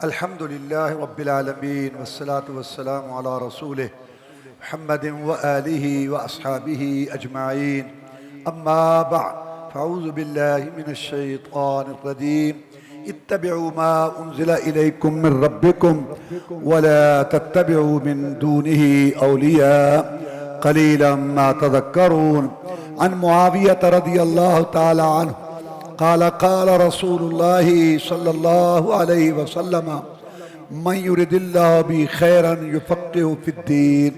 الحمد لله رب العالمين والصلاة والسلام على رسوله محمد وآله وأصحابه أجمعين. أما بعد فأعوذ بالله من الشيطان الرجيم. اتبعوا ما أنزل إليكم من ربكم ولا تتبعوا من دونه أولياء قليلا ما تذكرون. عن معاوية رضي الله تعالى عنه قال قال رسول الله صلى الله عليه وسلم من يرد الله به خيرا يفقهه في الدين.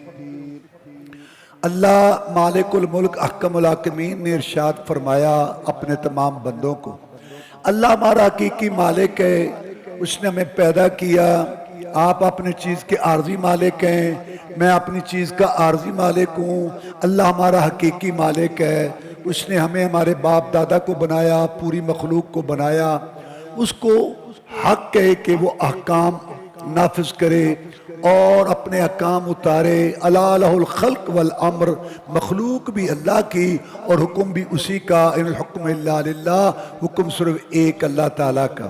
اللہ مالک الملک احکم الحاکمین نے ارشاد فرمایا اپنے تمام بندوں کو، اللہ ہمارا حقیقی مالک ہے، اس نے ہمیں پیدا کیا، آپ اپنی چیز کے عارضی مالک ہیں، میں اپنی چیز کا عارضی مالک ہوں، اللہ ہمارا حقیقی مالک ہے، اس نے ہمیں ہمارے باپ دادا کو بنایا، پوری مخلوق کو بنایا، اس کو حق ہے کہ وہ احکام نافذ کرے اور اپنے احکام اتارے۔ الا لہ الخلق والامر، مخلوق بھی اللہ کی اور حکم بھی اسی کا، ان الحکم الا للہ، حکم صرف ایک اللہ تعالیٰ کا۔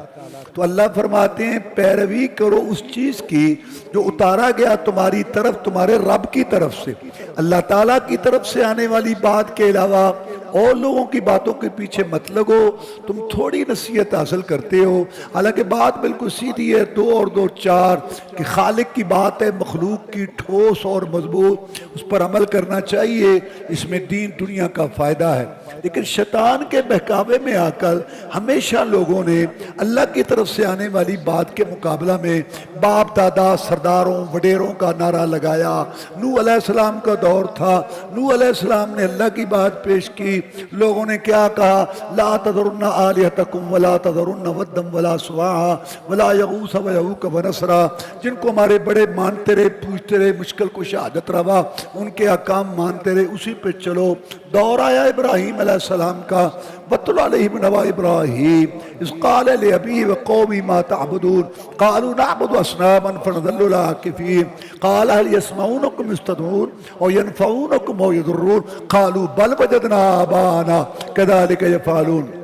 تو اللہ فرماتے ہیں پیروی کرو اس چیز کی جو اتارا گیا تمہاری طرف، تمہارے رب کی طرف سے، اللہ تعالیٰ کی طرف سے آنے والی بات کے علاوہ اور لوگوں کی باتوں کے پیچھے مت لگو۔ تم تھوڑی نصیحت حاصل کرتے ہو، حالانکہ بات بالکل سیدھی ہے، 2 اور 2 4، کہ خالق کی بات ہے، مخلوق کی ٹھوس اور مضبوط، اس پر عمل کرنا چاہیے، اس میں دین دنیا کا فائدہ ہے۔ لیکن شیطان کے بہکاوے میں آ کر ہمیشہ لوگوں نے اللہ کی طرف سے آنے والی بات کے مقابلہ میں باپ دادا سرداروں وڈیروں کا نعرہ لگایا۔ نوح علیہ السلام کا دور تھا، نوح علیہ السلام نے اللہ کی بات پیش کی، لوگوں نے کیا کہا؟ لا تذرن آلہتکم ولا تذرن ودم ولا سواعا ولا یغوث ویعوق ونسرا۔ جن کو ہمارے بڑے مانتے رہے، پوچھتے رہے، مشکل کشا حاجت روا، ان کے احکام مانتے رہے، اسی پہ چلو۔ دور آیا ابراہیم علیہ السلام کا، وَاتْلُ عَلَيْهِمْ نَبَأَ إِبْرَاهِيمَ إِذْ قَالَ لِأَبِيهِ وَقَوْمِهِ مَا تَعْبُدُونَ قَالُوا نَعْبُدُ أَصْنَامًا فَنَظَلُّ لَهَا عَاكِفِينَ قَالَ هَلْ يَسْمَعُونَكُمْ إِذْ تَدْعُونَ أَوْ يَنفَعُونَكُمْ أَوْ يَضُرُّونَ قَالُوا بَلْ وَجَدْنَا آبَاءَنَا كَذَلِكَ يَفْعَلُونَ۔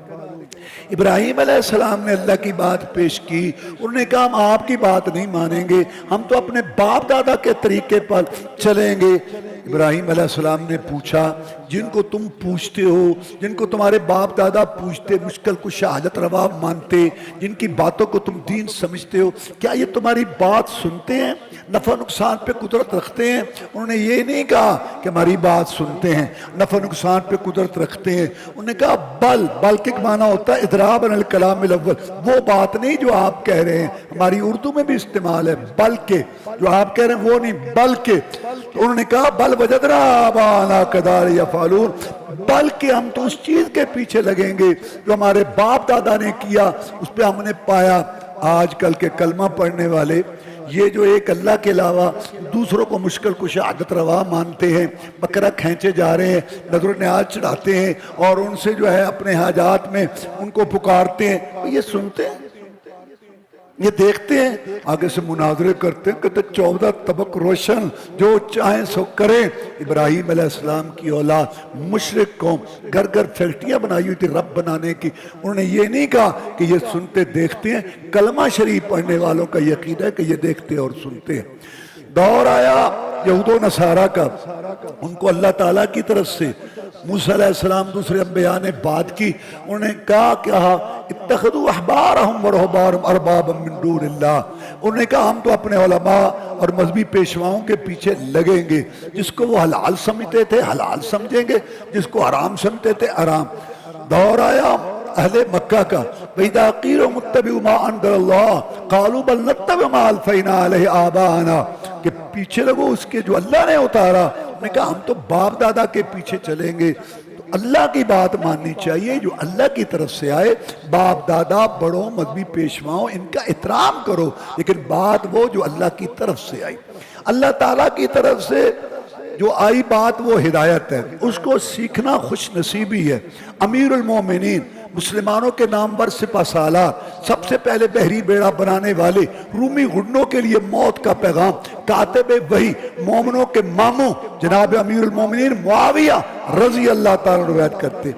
ابراہیم علیہ السلام نے اللہ کی بات پیش کی، انہوں نے کہا ہم آپ کی بات نہیں مانیں گے، ہم تو اپنے باپ دادا کے طریقے پر چلیں گے۔ ابراہیم علیہ السلام نے پوچھا جن کو تم پوچھتے ہو، جن کو تمہارے باپ دادا پوچھتے، مشکل کشا حاجت روا مانتے، جن کی باتوں کو تم دین سمجھتے ہو، کیا یہ تمہاری بات سنتے ہیں؟ نفع نقصان پہ قدرت رکھتے ہیں؟ انہوں نے یہ نہیں کہا کہ ہماری بات سنتے ہیں، نفع نقصان پہ قدرت رکھتے ہیں، انہوں نے کہا بل کے معنی ہوتا ہے اضراب عن الکلام الاول، وہ بات نہیں جو آپ کہہ رہے ہیں، ہماری اردو میں بھی استعمال ہے بلکہ، جو آپ کہہ رہے ہیں وہ نہیں بلکہ۔ تو انہوں نے کہا بل وجدنا آباءنا كذلك يفعلون، بلکہ ہم تو اس چیز کے پیچھے لگیں گے جو ہمارے باپ دادا نے کیا، اس پہ ہم نے پایا۔ آج کل کے کلمہ پڑھنے والے یہ جو ایک اللہ کے علاوہ دوسروں کو مشکل کشا حاجت روا مانتے ہیں، بکرا کھینچے جا رہے ہیں، نذر نیاز چڑھاتے ہیں اور ان سے جو ہے اپنے حاجات میں ان کو پکارتے ہیں، یہ سنتے ہیں، یہ دیکھتے ہیں، آگے سے مناظرے کرتے ہیں، کہتے 14 طبق روشن، جو چاہیں سو کریں۔ ابراہیم علیہ السلام کی اولاد مشرک قوم، گھر گھر فیکٹریاں بنائی ہوئی تھی رب بنانے کی، انہوں نے یہ نہیں کہا کہ یہ سنتے دیکھتے ہیں، کلمہ شریف پڑھنے والوں کا یقین ہے کہ یہ دیکھتے اور سنتے ہیں۔ دور آیا یہود و نصارہ کا، ان کو اللہ تعالیٰ کی طرف سے موسیٰ علیہ السلام دوسرے انبیاء نے بات کی، انہوں نے کہا اتخذوا احبارہم ورہبانہم اربابا من دون اللہ، انہوں نے کہا ہم تو اپنے علماء اور مذہبی پیشواؤں کے پیچھے لگیں گے، جس کو وہ حلال سمجھتے تھے حلال سمجھیں گے، جس کو حرام سمجھتے تھے حرام۔ دور آیا اہل مکہ کا، وَإِذَا قِيلَ اتَّبِعُوا مَا أَنزَلَ اللَّهُ قَالُوا بَلْ نَتَّبِعُ مَا أَلْفَيْنَا عَلَيْهِ آبَاءَنَا، کہ پیچھے لگو اس کے جو اللہ نے اتارا۔ انہوں نے کہا ہم تو باپ دادا کے پیچھے چلیں گے، تو اللہ کی بات ماننی چاہیے جو اللہ کی طرف سے آئے، باپ دادا بڑوں مذہبی پیشواؤں ان کا احترام کرو، لیکن بات وہ جو اللہ کی طرف سے آئی، اللہ تعالیٰ کی طرف سے جو آئی بات وہ ہدایت ہے، اس کو سیکھنا خوش نصیبی ہے۔ امیر المومنین مسلمانوں کے نامور سپہ سالار، سب سے پہلے بحری بیڑا بنانے والے، رومی گھڑنوں کے لیے موت کا پیغام، کاتب وحی، مومنوں کے ماموں جناب امیر المومنین معاویہ رضی اللہ تعالیٰ روایت کرتے.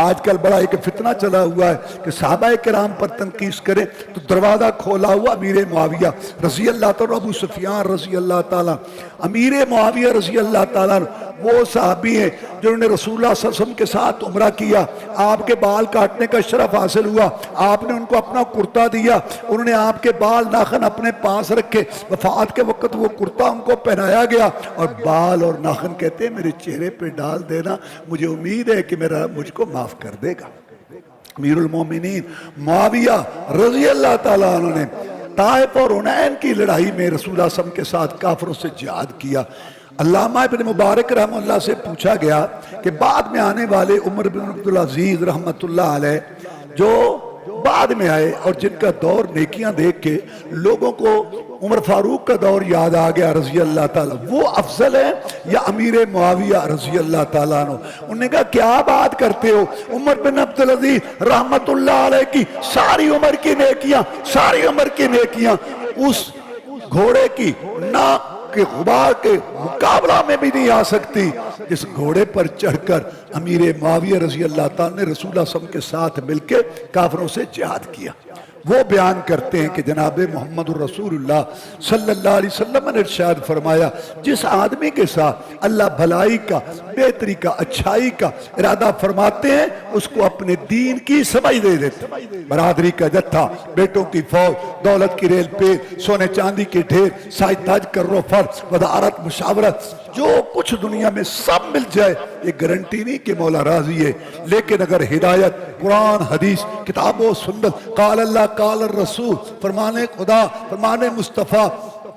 آج کل بڑا ایک فتنہ چلا ہوا ہے کہ صحابہ کرام پر تنقید کریں تو دروازہ کھولا ہوا امیر معاویہ رضی اللہ تعالیٰ، ابو سفیان رضی اللہ تعالیٰ. امیر معاویہ رضی اللہ تعالیٰ وہ صحابی ہیں جنہوں نے رسول اللہ صلی اللہ علیہ وسلم کے ساتھ عمرہ کیا. آپ کے بال کاٹنے کا شرف حاصل ہوا، آپ نے ان کو اپنا کرتا دیا، انہوں نے آپ کے بال ناخن اپنے پاس رکھے. وفات کے وقت وہ کرتا ان کو پہنایا گیا اور بال اور ناخن کہتے ہیں میرے چہرے پہ ڈال دینا، مجھے امید ہے کہ میرا مجھ کو معاف کر دے گا. امیر المومنین معاویہ رضی اللہ تعالیٰ عنہ نے طائف اور حنین کی لڑائی میں رسول اللہ صلی اللہ علیہ وسلم کے ساتھ کافروں سے جہاد کیا. علامہ ابن مبارک رحمہ اللہ سے پوچھا گیا کہ بعد میں آنے والے عمر بن عبدالعزیز رحمۃ اللہ علیہ جو بعد میں آئے اور جن کا دور نیکیاں دیکھ کے لوگوں کو عمر فاروق کا دور یاد آ گیا رضی اللہ تعالیٰ، وہ افضل ہے یا امیر معاویہ رضی اللہ تعالیٰ عنہ؟ انہوں نے کہا کیا بات کرتے ہو، عمر بن عبدالعزیز رحمت اللہ علیہ کی ساری عمر کی نیکیاں اس گھوڑے کی ناک کے غبار کے مقابلہ میں بھی نہیں آ سکتی جس گھوڑے پر چڑھ کر امیر معاویہ رضی اللہ تعالیٰ نے رسول اللہ صلی اللہ علیہ وسلم کے ساتھ مل کے کافروں سے جہاد کیا. وہ بیان کرتے ہیں کہ جناب محمد الرسول اللہ صلی اللہ علیہ وسلم نے ارشاد فرمایا جس آدمی کے ساتھ اللہ بھلائی کا، بہتری کا، اچھائی کا ارادہ فرماتے ہیں اس کو اپنے دین کی سمجھ دے دیتے. برادری کا جتھا، بیٹوں کی فوج، دولت کی ریل پہ، سونے چاندی کے ڈھیر، سائے تاج کرو فرض، ودارت، مشاورت، جو کچھ دنیا میں سب مل جائے یہ گارنٹی نہیں کہ مولا راضی ہے. لیکن اگر ہدایت، قرآن، حدیث، کتاب و سنت، قال اللہ قال الرسول، فرمان خدا، فرمان مصطفیٰ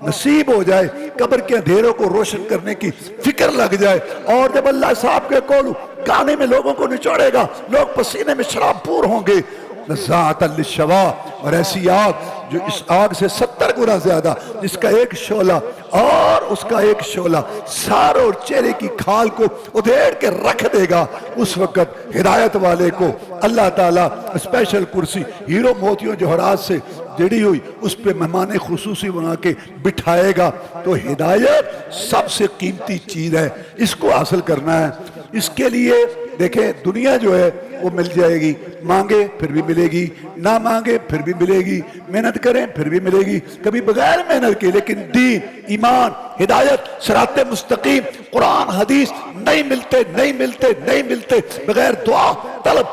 نصیب ہو جائے، قبر کے اندھیروں کو روشن کرنے کی فکر لگ جائے، اور جب اللہ صاحب کے قول گانے میں لوگوں کو نچوڑے گا، لوگ پسینے میں شراب پور ہوں گے. نزاعۃ للشوا، اور ایسی آگ جو اس آگ سے 70 گنا زیادہ، جس کا ایک شعلہ اور اس کا ایک شعلہ سار اور چہرے کی کھال کو ادھیڑ کے رکھ دے گا. اس وقت ہدایت والے کو اللہ تعالیٰ اسپیشل کرسی ہیرو موتیوں جوہرات سے جڑی ہوئی اس پہ مہمان خصوصی بنا کے بٹھائے گا. تو ہدایت سب سے قیمتی چیز ہے، اس کو حاصل کرنا ہے. اس کے لیے دیکھیں دنیا جو ہے وہ مل جائے گی، مانگے پھر بھی ملے گی، نہ مانگے پھر بھی ملے گی، محنت کریں پھر بھی ملے گی، کبھی بغیر محنت کے. لیکن دین، ایمان، ہدایت، صراط مستقیم، قرآن، حدیث نہیں ملتے بغیر دعا، طلب،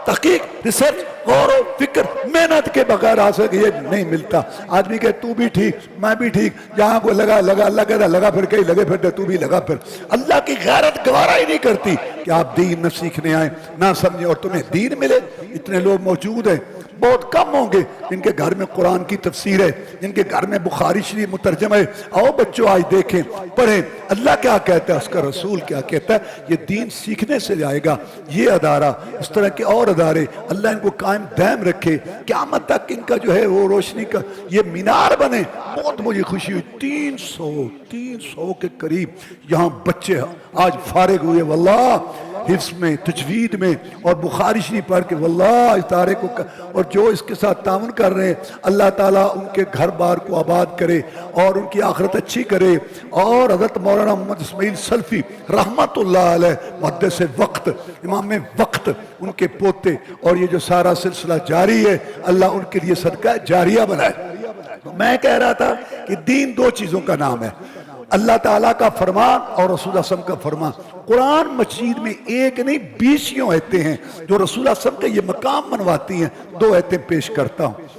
تحقیق، ریسرچ، غور و فکر، محنت کے بغیر حاصل یہ نہیں ملتا. آدمی کہ تو بھی ٹھیک میں بھی ٹھیک، جہاں کو لگا اللہ کہتا لگا پھر کہیں لگے پھر تو بھی لگا پھر. اللہ کی غیرت گوارا ہی نہیں کرتی کہ آپ دین نہ سیکھنے آئیں، نہ سمجھیں اور تمہیں دین ملے. اتنے لوگ موجود ہیں، بہت کم ہوں گے جن کے گھر میں قرآن کی تفسیر ہے، جن کے گھر میں بخاری شریف مترجم ہے. آؤ بچوں آج دیکھیں، پڑھیں اللہ کیا کہتا ہے، اس کا رسول کیا کہتا ہے. یہ دین سیکھنے سے جائے گا. یہ ادارہ، اس طرح کے اور ادارے اللہ ان کو قائم دائم رکھے، قیامت تک ان کا جو ہے وہ روشنی کا یہ مینار بنے. بہت مجھے خوشی ہوئی، 300 کے قریب یہاں بچے آج فارغ ہوئے واللہ، حفظ میں، تجوید میں اور بخاری شریف پڑھ کے واللہ اس ادارے کو. اور جو اس کے ساتھ تعاون کر رہے ہیں اللہ تعالیٰ ان کے گھر بار کو آباد کرے اور ان کی آخرت اچھی کرے. اور حضرت مولانا محمد اسماعیل سلفی رحمت اللہ علیہ محدث وقت، امام وقت، ان کے پوتے، اور یہ جو سارا سلسلہ جاری ہے اللہ ان کے لیے صدقہ جاریہ بنائے. میں کہہ رہا تھا کہ دین دو چیزوں کا نام ہے، اللہ تعالیٰ کا فرمان اور رسول اللہ صلی اللہ علیہ وسلم کا فرمان. قرآن مجید میں ایک نہیں 20 آیتیں ہیں جو رسول اللہ صلی اللہ علیہ وسلم کا یہ مقام منواتی ہیں. 2 آیتیں پیش کرتا ہوں.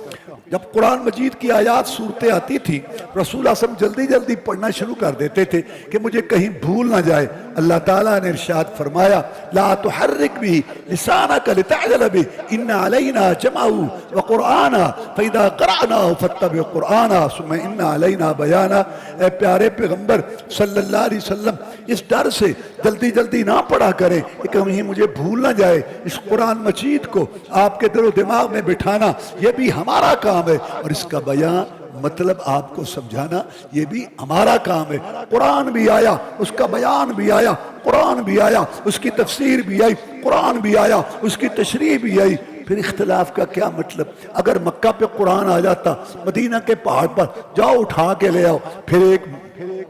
جب قرآن مجید کی آیات صورتیں آتی تھی رسول اللہ صلی اللہ علیہ وسلم جلدی پڑھنا شروع کر دیتے تھے کہ مجھے کہیں بھول نہ جائے. اللہ تعالیٰ نے ارشاد فرمایا لا تحرک بھی لسانک لتعجل بھی ان علینا جمعہ وقرآنا فاذا قرأناه فاتبع قرآنا ثم ان علینا بیانا. اے پیارے پیغمبر صلی اللہ علیہ وسلم اس ڈر سے جلدی نہ پڑھا کریں کہ کہیں مجھے بھول نہ جائے. اس قرآن مجید کو آپ کے دل و دماغ میں بٹھانا یہ بھی ہمارا کام ہے اور اس کا بیان مطلب آپ کو سمجھانا یہ بھی ہمارا کام ہے. قرآن بھی آیا، اس کا بیان بھی آیا، قرآن بھی آیا، اس کی تفسیر بھی آئی، قرآن بھی آیا، اس کی تشریح بھی آئی. پھر اختلاف کا کیا مطلب؟ اگر مکہ پہ قرآن آ جاتا، مدینہ کے پہاڑ پر جاؤ اٹھا کے لے آؤ. پھر ایک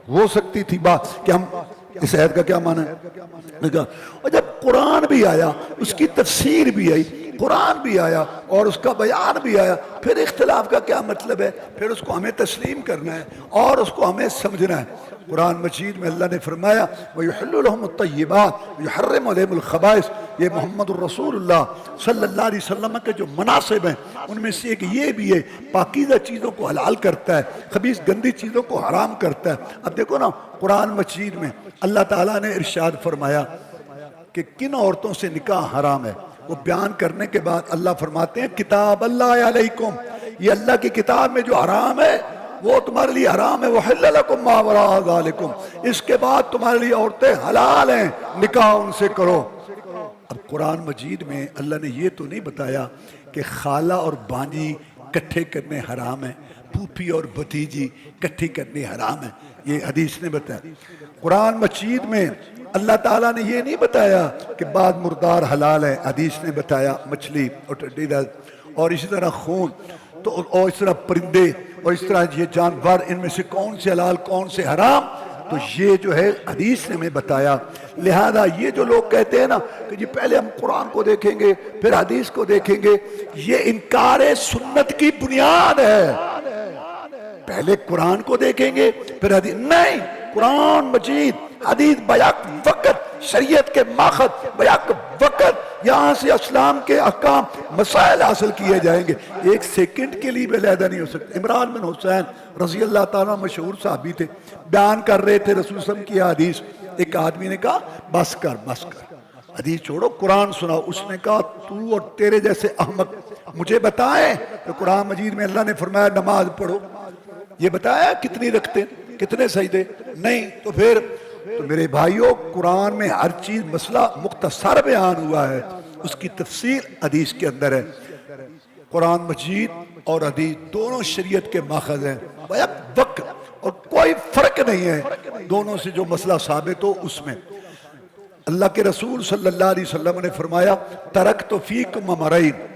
ہو سکتی تھی بات کہ ہم اس آیت کا کیا معنی ہے؟ اور جب قرآن بھی آیا، اس کی تفسیر بھی آئی، قرآن بھی آیا اور اس کا بیان بھی آیا، پھر اختلاف کا کیا مطلب ہے؟ پھر اس کو ہمیں تسلیم کرنا ہے اور اس کو ہمیں سمجھنا ہے۔ قرآن مجید میں اللہ نے فرمایا وَيُحِلُّ لَهُمُ الطَّيِّبَاتِ وَيُحَرِّمُ عَلَيْهِمُ الْخَبَائِثَ، یہ محمد الرسول اللہ صلی اللہ علیہ وسلم کے جو مناسب ہیں ان میں سے ایک یہ بھی ہے، پاکیزہ چیزوں کو حلال کرتا ہے، خبیث گندی چیزوں کو حرام کرتا ہے۔ اب دیکھو نا، قرآن مجید میں اللہ تعالیٰ نے ارشاد فرمایا کہ کن عورتوں سے نکاح حرام ہے، وہ بیان کرنے کے بعد اللہ فرماتے ہیں کتاب اللہ علیکم، یہ اللہ کی کتاب میں جو حرام ہے وہ تمہارے لیے حرام ہے، وَحِلَّ لَكُمْ مَا وَرَاءَ ذَلِكُمْ، اس کے بعد تمہارے لیے عورتیں حلال ہیں، نکاح ان سے کرو۔ اب قرآن مجید میں اللہ نے یہ تو نہیں بتایا کہ خالہ اور بانجی کٹھے کرنے حرام ہیں، پھوپھی اور بھتیجی کٹھی کرنے حرام ہیں، یہ حدیث نے بتایا۔ قرآن مجید میں اللہ تعالیٰ نے یہ نہیں بتایا کہ بعض مردار حلال ہے، حدیث نے بتایا مچھلی اور ٹڈی دل اور اسی طرح خون تو، اور اس طرح پرندے اور اس طرح یہ جانور، ان میں سے کون سے حلال کون سے حرام، تو یہ جو ہے حدیث نے ہمیں بتایا۔ لہذا یہ جو لوگ کہتے ہیں نا کہ جی پہلے ہم قرآن کو دیکھیں گے پھر حدیث کو دیکھیں گے، یہ انکار سنت کی بنیاد ہے۔ پہلے قرآن کو دیکھیں گے پھر حدیث، نہیں، قرآن مجید حدیث بیک وقت، شریعت کے ماخذ بیک وقت، یہاں سے اسلام کے احکام مسائل حاصل کیے جائیں گے، ایک سیکنڈ کے لیے بھی علیحدہ نہیں ہو سکتے۔ عمران بن حسین رضی اللہ تعالیٰ مشہور صحابی تھے، بیان کر رہے تھے رسول صلی اللہ علیہ وسلم کی حدیث، ایک آدمی نے کہا بس کر بس کر، حدیث چھوڑو قرآن سناؤ۔ اس نے کہا تو اور تیرے جیسے احمق مجھے بتائیں کہ قرآن مجید میں اللہ نے فرمایا نماز پڑھو، یہ بتایا کتنی رکھتے کتنے سجدے؟ نہیں۔ تو پھر تو میرے بھائیوں، قرآن میں ہر چیز مسئلہ مختصر بیان ہوا ہے، اس کی تفسیر حدیث کے اندر ہے۔ قرآن مجید اور حدیث دونوں شریعت کے ماخذ ہیں بیک وقت، اور کوئی فرق نہیں ہے دونوں سے، جو مسئلہ ثابت ہو اس میں۔ اللہ کے رسول صلی اللہ علیہ وسلم نے فرمایا ترکت فیکم امرین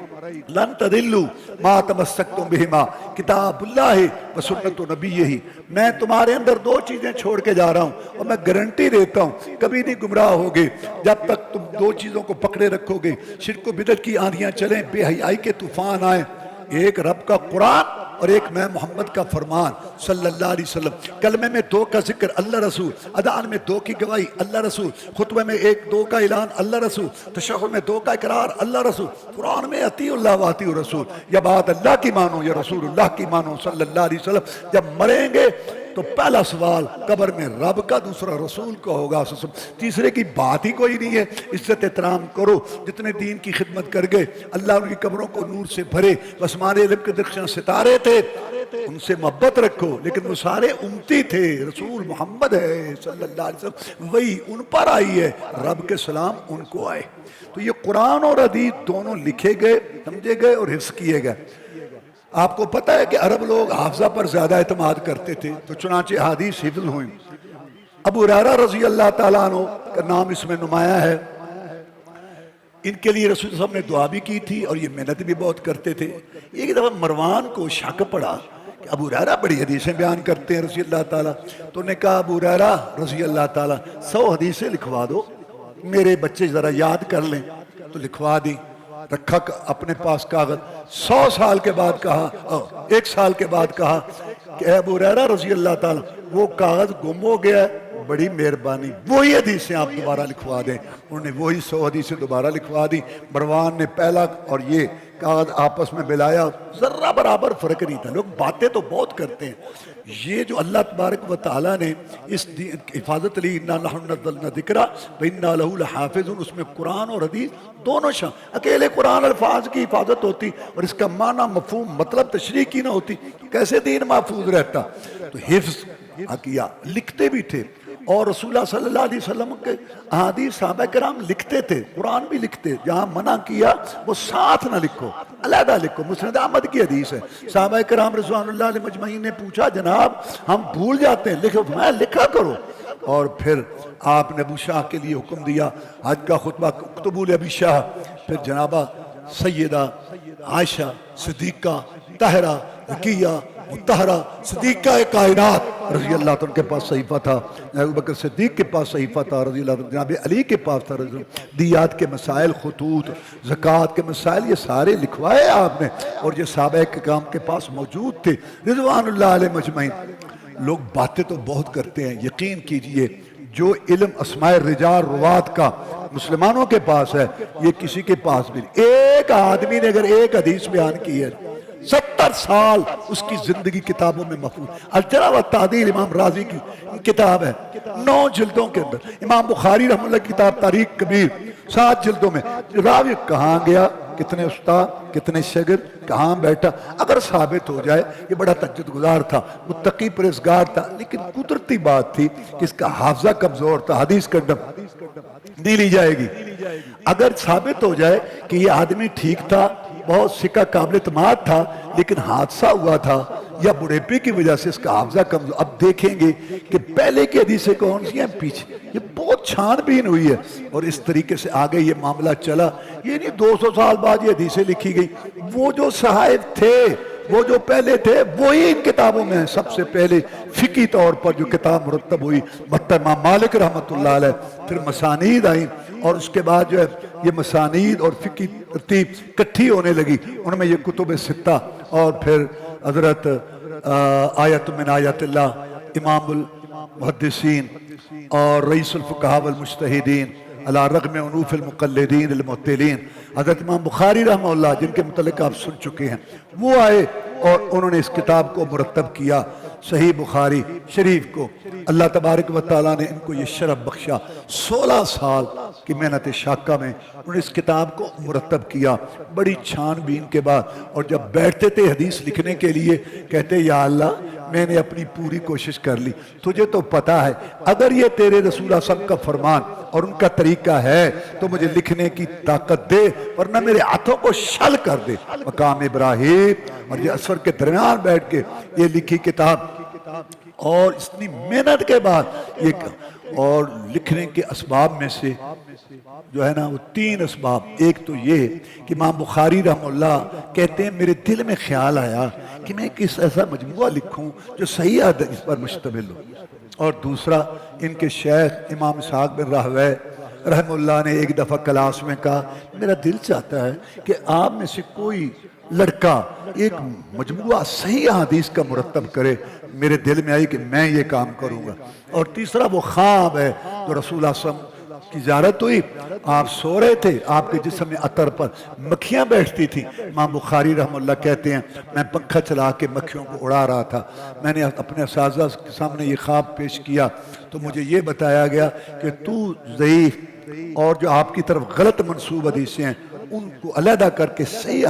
لن تضلوا ما تمسکتم بہما، کتاب اللہ و سنت نبیہ، میں تمہارے اندر دو چیزیں چھوڑ کے جا رہا ہوں اور میں گارنٹی دیتا ہوں کبھی نہیں گمراہ ہوگے جب تک تم دو چیزوں کو پکڑے رکھو گے، شرک و بدعت کی آندھیاں چلیں، بے حیائی کے طوفان آئیں، ایک رب کا قرآن اور ایک میں محمد کا فرمان صلی اللہ علیہ وسلم، کلمے میں دو کا ذکر اللہ رسول، اذان میں دو کی گواہی اللہ رسول، خطبے میں ایک دو کا اعلان اللہ رسول، تشہد میں دو کا اقرار اللہ رسول، قرآن میں اطیع اللہ و اطیع الرسول، یا بات اللہ کی مانو یا رسول اللہ کی مانو صلی اللہ علیہ وسلم۔ جب مریں گے تو پہلا سوال قبر میں رب کا، دوسرا رسول کا ہوگا، تیسرے کی بات ہی کوئی نہیں ہے۔ عزت احترام کرو، جتنے دین کی خدمت کر گئے اللہ ان کی قبروں کو نور سے بھرے، آسمان علم کے درخشاں ستارے تھے ان سے محبت رکھو، لیکن وہ سارے امتی تھے، رسول محمد ہے صلی اللہ علیہ وسلم، وہی ان پر آئی ہے، رب کے سلام ان کو آئے۔ تو یہ قرآن اور حدیث دونوں لکھے گئے، سمجھے گئے اور حفظ کیے گئے۔ آپ کو پتہ ہے کہ عرب لوگ حافظہ پر زیادہ اعتماد کرتے تھے، تو چنانچہ حدیث حفظ ہوئیں۔ ابو ہریرہ رضی اللہ تعالیٰ عنہ کا نام اس میں نمایاں ہے، ان کے لیے رسول صلی اللہ علیہ وسلم نے دعا بھی کی تھی اور یہ محنت بھی بہت کرتے تھے۔ ایک دفعہ مروان کو شک پڑا کہ ابو ہریرہ بڑی حدیثیں بیان کرتے ہیں رضی اللہ تعالیٰ، تو انہوں نے کہا ابو ہریرہ رضی اللہ تعالیٰ 100 حدیثیں لکھوا دو، میرے بچے ذرا یاد کر لیں، تو لکھوا دی، رکھا اپنے پاس کاغذ۔ 100 سال کے بعد کہا، 1 سال کے بعد کہا کہ اے ابو ہریرہ رضی اللہ تعالیٰ وہ کاغذ گم ہو گیا ہے، بڑی مہربانی وہی حدیثیں آپ دوبارہ لکھوا دیں۔ انہوں نے وہی 100 حدیثیں دوبارہ لکھوا دی۔ مروان نے پہلا اور یہ کاغذ آپس میں ملایا، ذرہ برابر فرق نہیں تھا۔ لوگ باتیں تو بہت کرتے ہیں، یہ جو اللہ تبارک و تعالیٰ نے اس حفاظت لی، اِنَّا نَحْنُ نَزَّلْنَا الذِّکْرَ وَإِنَّا لَهُ لَحَافِظُونَ، اس میں قرآن اور حدیث دونوں اکیلے قرآن الفاظ کی حفاظت ہوتی اور اس کا معنی مفہوم مطلب تشریح کی نہ ہوتی، کیسے دین محفوظ رہتا؟ تو حفظ کیا، لکھتے بھی تھے، اور رسول اللہ صلی اللہ علیہ وسلم کے احادیث صحابہ کرام لکھتے تھے، قرآن بھی لکھتے، جہاں منع کیا وہ ساتھ نہ لکھو، علیحدہ لکھو۔ مسند احمد کی حدیث ہے، صحابہ کرام رضوان اللہ علیہ مجمعین نے پوچھا جناب ہم بھول جاتے ہیں، لکھو، میں لکھا کرو۔ اور پھر آپ نے ابو شاہ کے لیے حکم دیا حج کا خطبہ اکتبوا لابی شاہ، پھر جنابہ سیدہ عائشہ صدیقہ طاہرہ رقیہ مطہرہ صدیقہ کائنات رضی اللہ عنہ کے پاس صحیفہ تھا، ابو بکر صدیق کے پاس صحیفہ تھا رضی اللہ عنہ، جناب علی کے پاس تھا رضی اللہ عنہ، دیات کے مسائل، خطوط، زکوٰۃ کے مسائل، یہ سارے لکھوائے آپ نے، اور یہ صحابہ کرام کے پاس موجود تھے رضوان اللہ علیہ مجمعین۔ لوگ باتیں تو بہت کرتے ہیں، یقین کیجئے جو علم اسماء الرجال روات کا مسلمانوں کے پاس ہے یہ کسی کے پاس بھی نہیں۔ ایک آدمی نے اگر ایک حدیث بیان کی ہے 70 سال اس کی زندگی کتابوں میں محفوظ۔ الجرح والتعدیل امام رازی کی کتاب ہے 9 جلدوں کے اندر، امام بخاری رحمہ اللہ کی کتاب تاریخ کبیر 7 جلدوں میں، راوی کہاں گیا، کتنے استاد، کتنے شاگرد، کہاں بیٹھا، اگر ثابت ہو جائے یہ بڑا تہجد گزار تھا، متقی پرہیزگار تھا، لیکن قدرتی بات تھی کہ اس کا حافظہ کمزور تھا، حدیث کا ڈم نہیں لی جائے گی۔ اگر ثابت ہو جائے کہ یہ آدمی ٹھیک تھا، بہت سکہ قابل اعتماد تھا، لیکن حادثہ ہوا تھا یا بڑھاپے کی وجہ سے اس کا حافظہ کمزور، اب دیکھیں گے کہ پہلے کی حدیثیں کون سی ہیں، پیچھے یہ بہت چھان بین ہوئی ہے، اور اس طریقے سے آگے یہ معاملہ چلا۔ یہ نہیں 200 سال بعد یہ حدیثیں لکھی گئی، وہ جو صحائف تھے، وہ جو پہلے تھے وہی ان کتابوں میں ہیں۔ سب سے پہلے فقہی طور پر جو کتاب مرتب ہوئی موطا امام مالک رحمۃ اللہ علیہ، پھر مسانید آئیں، اور اس کے بعد جو ہے یہ مسانید اور فقہی ترتیب کٹھی ہونے لگی، ان میں یہ کتب ستہ، اور پھر حضرت آیت من آیات اللہ امام المحدثین اور رئیس الفقہاء والمجتہدین علی رغم انوف المقلدین المعتلین حضرت امام بخاری رحمہ اللہ، جن کے متعلق آپ سن چکے ہیں، وہ آئے اور انہوں نے اس کتاب کو مرتب کیا، صحیح بخاری شریف کو۔ اللہ تبارک و تعالیٰ نے ان کو یہ شرف بخشا، 16 سال کی محنت شاقہ میں انہوں نے اس کتاب کو مرتب کیا، بڑی چھان بین کے بعد۔ اور جب بیٹھتے تھے حدیث لکھنے کے لیے کہتے یا اللہ میں نے اپنی پوری کوشش کر لی، تجھے تو پتا ہے اگر یہ تیرے رسول اللہ صلی اللہ علیہ وسلم کا فرمان اور ان کا طریقہ ہے تو مجھے لکھنے کی طاقت دے، ورنہ میرے ہاتھوں کو شل کر دے۔ مقام ابراہیم اور یہ اثر کے درمیان بیٹھ کے یہ لکھی کتاب، اور اتنی محنت کے بعد یہ اور لکھنے کے اسباب میں سے جو ہے نا وہ 3 اسباب۔ ایک تو یہ کہ امام بخاری رحمہ اللہ کہتے ہیں میرے دل میں خیال آیا کہ میں کس ایسا مجموعہ لکھوں جو صحیح حدیث پر مشتمل ہو، اور دوسرا ان کے شیخ امام اسحاق بن راہویہ رحمہ اللہ نے ایک دفعہ کلاس میں کہا میرا دل چاہتا ہے کہ آپ میں سے کوئی لڑکا ایک مجموعہ صحیح حدیث کا مرتب کرے۔ میرے دل میں آئی کہ میں یہ کام کروں گا۔ اور تیسرا وہ خواب ہے جو رسول اللہ صلی اللہ علیہ وسلم کی زیارت ہوئی، آپ سو رہے تھے، آپ کے جسم میں عطر پر مکھیاں بیٹھتی تھیں۔ امام بخاری رحمہ اللہ کہتے ہیں میں پنکھا چلا کے مکھیوں کو اڑا رہا تھا، میں نے اپنے اساتذہ کے سامنے یہ خواب پیش کیا تو مجھے یہ بتایا گیا کہ تو ضعیف اور جو آپ کی طرف غلط منسوب حدیثیں ہیں ان کو علیحدہ کر کے صحیح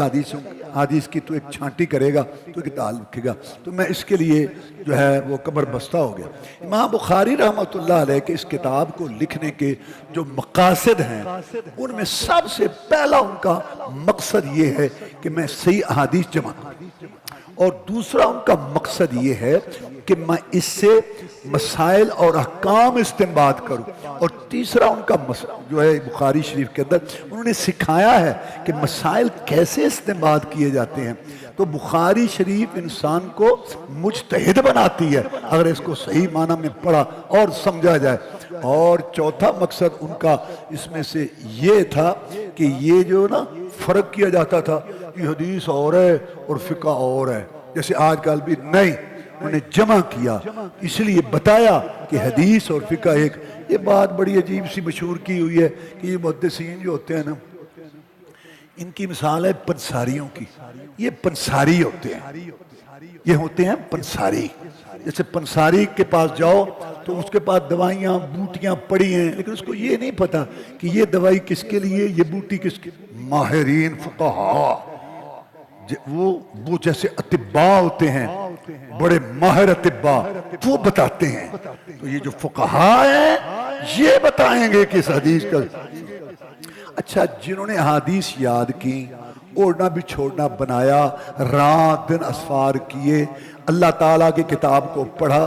حدیث کی تو ایک چھانٹی کرے گا، تو ایک تعلق رکھے گا۔ تو میں اس کے لیے جو ہے وہ قبر بستہ ہو گیا۔ امام بخاری رحمۃ اللہ علیہ کے اس کتاب کو لکھنے کے جو مقاصد ہیں ان میں سب سے پہلا ان کا مقصد یہ ہے کہ میں صحیح احادیث جمع کروں، اور دوسرا ان کا مقصد یہ ہے کہ میں اس سے مسائل اور احکام استنباط کروں، اور تیسرا ان کا جو ہے بخاری شریف کے اندر انہوں نے سکھایا ہے کہ مسائل کیسے استنباط کیے جاتے ہیں۔ تو بخاری شریف انسان کو مجتہد بناتی ہے اگر اس کو صحیح معنی میں پڑھا اور سمجھا جائے۔ اور چوتھا مقصد ان کا اس میں سے یہ تھا کہ یہ جو نا فرق کیا جاتا تھا کہ حدیث اور ہے اور فقہ اور ہے، جیسے آج کل بھی نہیں، انہوں نے جمع کیا، اس لیے بتایا کہ حدیث اور فقہ ایک۔ یہ بات بڑی عجیب سی مشہور کی ہوئی ہے کہ یہ محدثین جو ہوتے ہیں نا ان کی مثال ہے پنساریوں کی، یہ پنساری ہوتے ہیں، یہ ہوتے ہیں پنساری۔ جیسے پنساری کے پاس جاؤ تو اس کے پاس دوائیاں بوٹیاں پڑی ہیں، لیکن اس کو یہ نہیں پتا کہ یہ دوائی کس کے لیے، یہ بوٹی کس کے۔ ماہرین فقہاء وہ جیسے اطباء ہوتے ہیں، بڑے ماہر اطباء، وہ بتاتے ہیں۔ تو یہ جو فقہاء ہیں یہ بتائیں گے کہ اس حدیث کا۔ اچھا، جنہوں نے حدیث یاد کی، اوڑھنا بھی چھوڑنا بنایا، رات دن اسفار کیے، اللہ تعالیٰ کی کتاب کو پڑھا،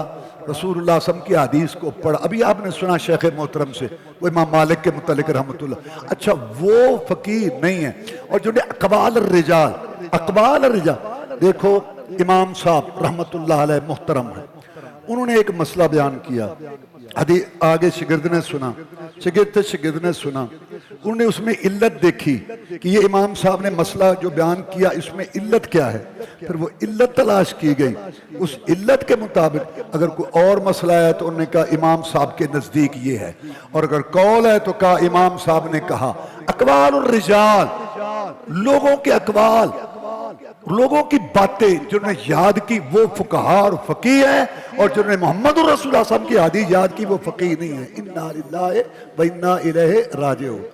رسول اللہ صلی اللہ علیہ وسلم کی حدیث کو پڑھا۔ ابھی آپ نے سنا شیخ محترم سے وہ امام مالک کے متعلق رحمۃ اللہ، اچھا وہ فقیر نہیں ہے۔ اور جو اقوال الرجال، اقوال الرجال دیکھو، امام صاحب رحمت اللہ علیہ محترم ہے، انہوں نے ایک مسئلہ بیان کیا، آگے شگرد نے سنا، شگرد نے سنا، انہوں نے اس میں علت دیکھی کہ یہ امام صاحب نے مسئلہ جو بیان کیا اس میں علت کیا ہے، پھر وہ علت تلاش کی گئی، اس علت کے مطابق اگر کوئی اور مسئلہ ہے تو انہوں نے کہا امام صاحب کے نزدیک یہ ہے، اور اگر قول ہے تو کہا امام صاحب نے کہا اقوال الرجال، لوگوں کے اقوال، لوگوں کی باتیں جنہوں نے یاد کی وہ فقہاء اور فقیہ ہیں، اور جنہوں نے محمد رسول اللہ صلی اللہ علیہ وسلم کی حدیث یاد کی وہ فقیہ نہیں ہیں۔ انا للہ و انا الیہ راجعون۔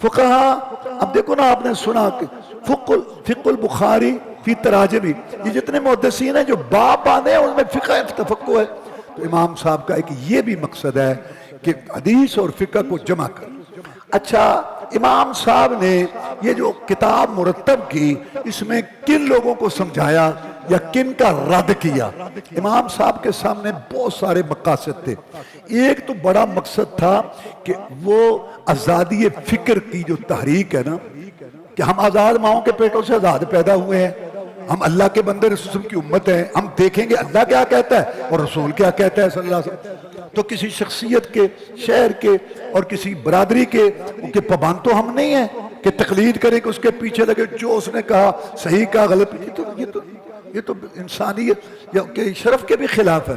فقہاء، اب دیکھو نا، آپ نے سنا کہ فقہ البخاری فی تراجمی، یہ جتنے محدثین ہیں جو باب باندھے ہیں ان میں فقہ تفقہ ہے، تو امام صاحب کا ایک یہ بھی مقصد ہے کہ حدیث اور فقہ کو جمع کر۔ اچھا، امام صاحب نے یہ جو کتاب مرتب کی اس میں کن لوگوں کو سمجھایا یا کن کا رد کیا؟ امام صاحب کے سامنے بہت سارے مقاصد تھے۔ ایک تو بڑا مقصد تھا کہ وہ آزادی فکر کی جو تحریک ہے نا، کہ ہم آزاد ماؤں کے پیٹوں سے آزاد پیدا ہوئے ہیں، ہم اللہ کے بندے رسول کی امت ہیں، ہم دیکھیں گے اللہ کیا کہتا ہے اور رسول کیا کہتا ہے صلی اللہ علیہ وسلم۔ تو کسی شخصیت کے، شہر کے اور کسی برادری کے ان کے پابند تو ہم نہیں ہیں کہ تقلید کریں کہ اس کے پیچھے لگے جو اس نے کہا صحیح کہا غلط، یہ تو انسانیت یا کہ شرف کے بھی خلاف ہے۔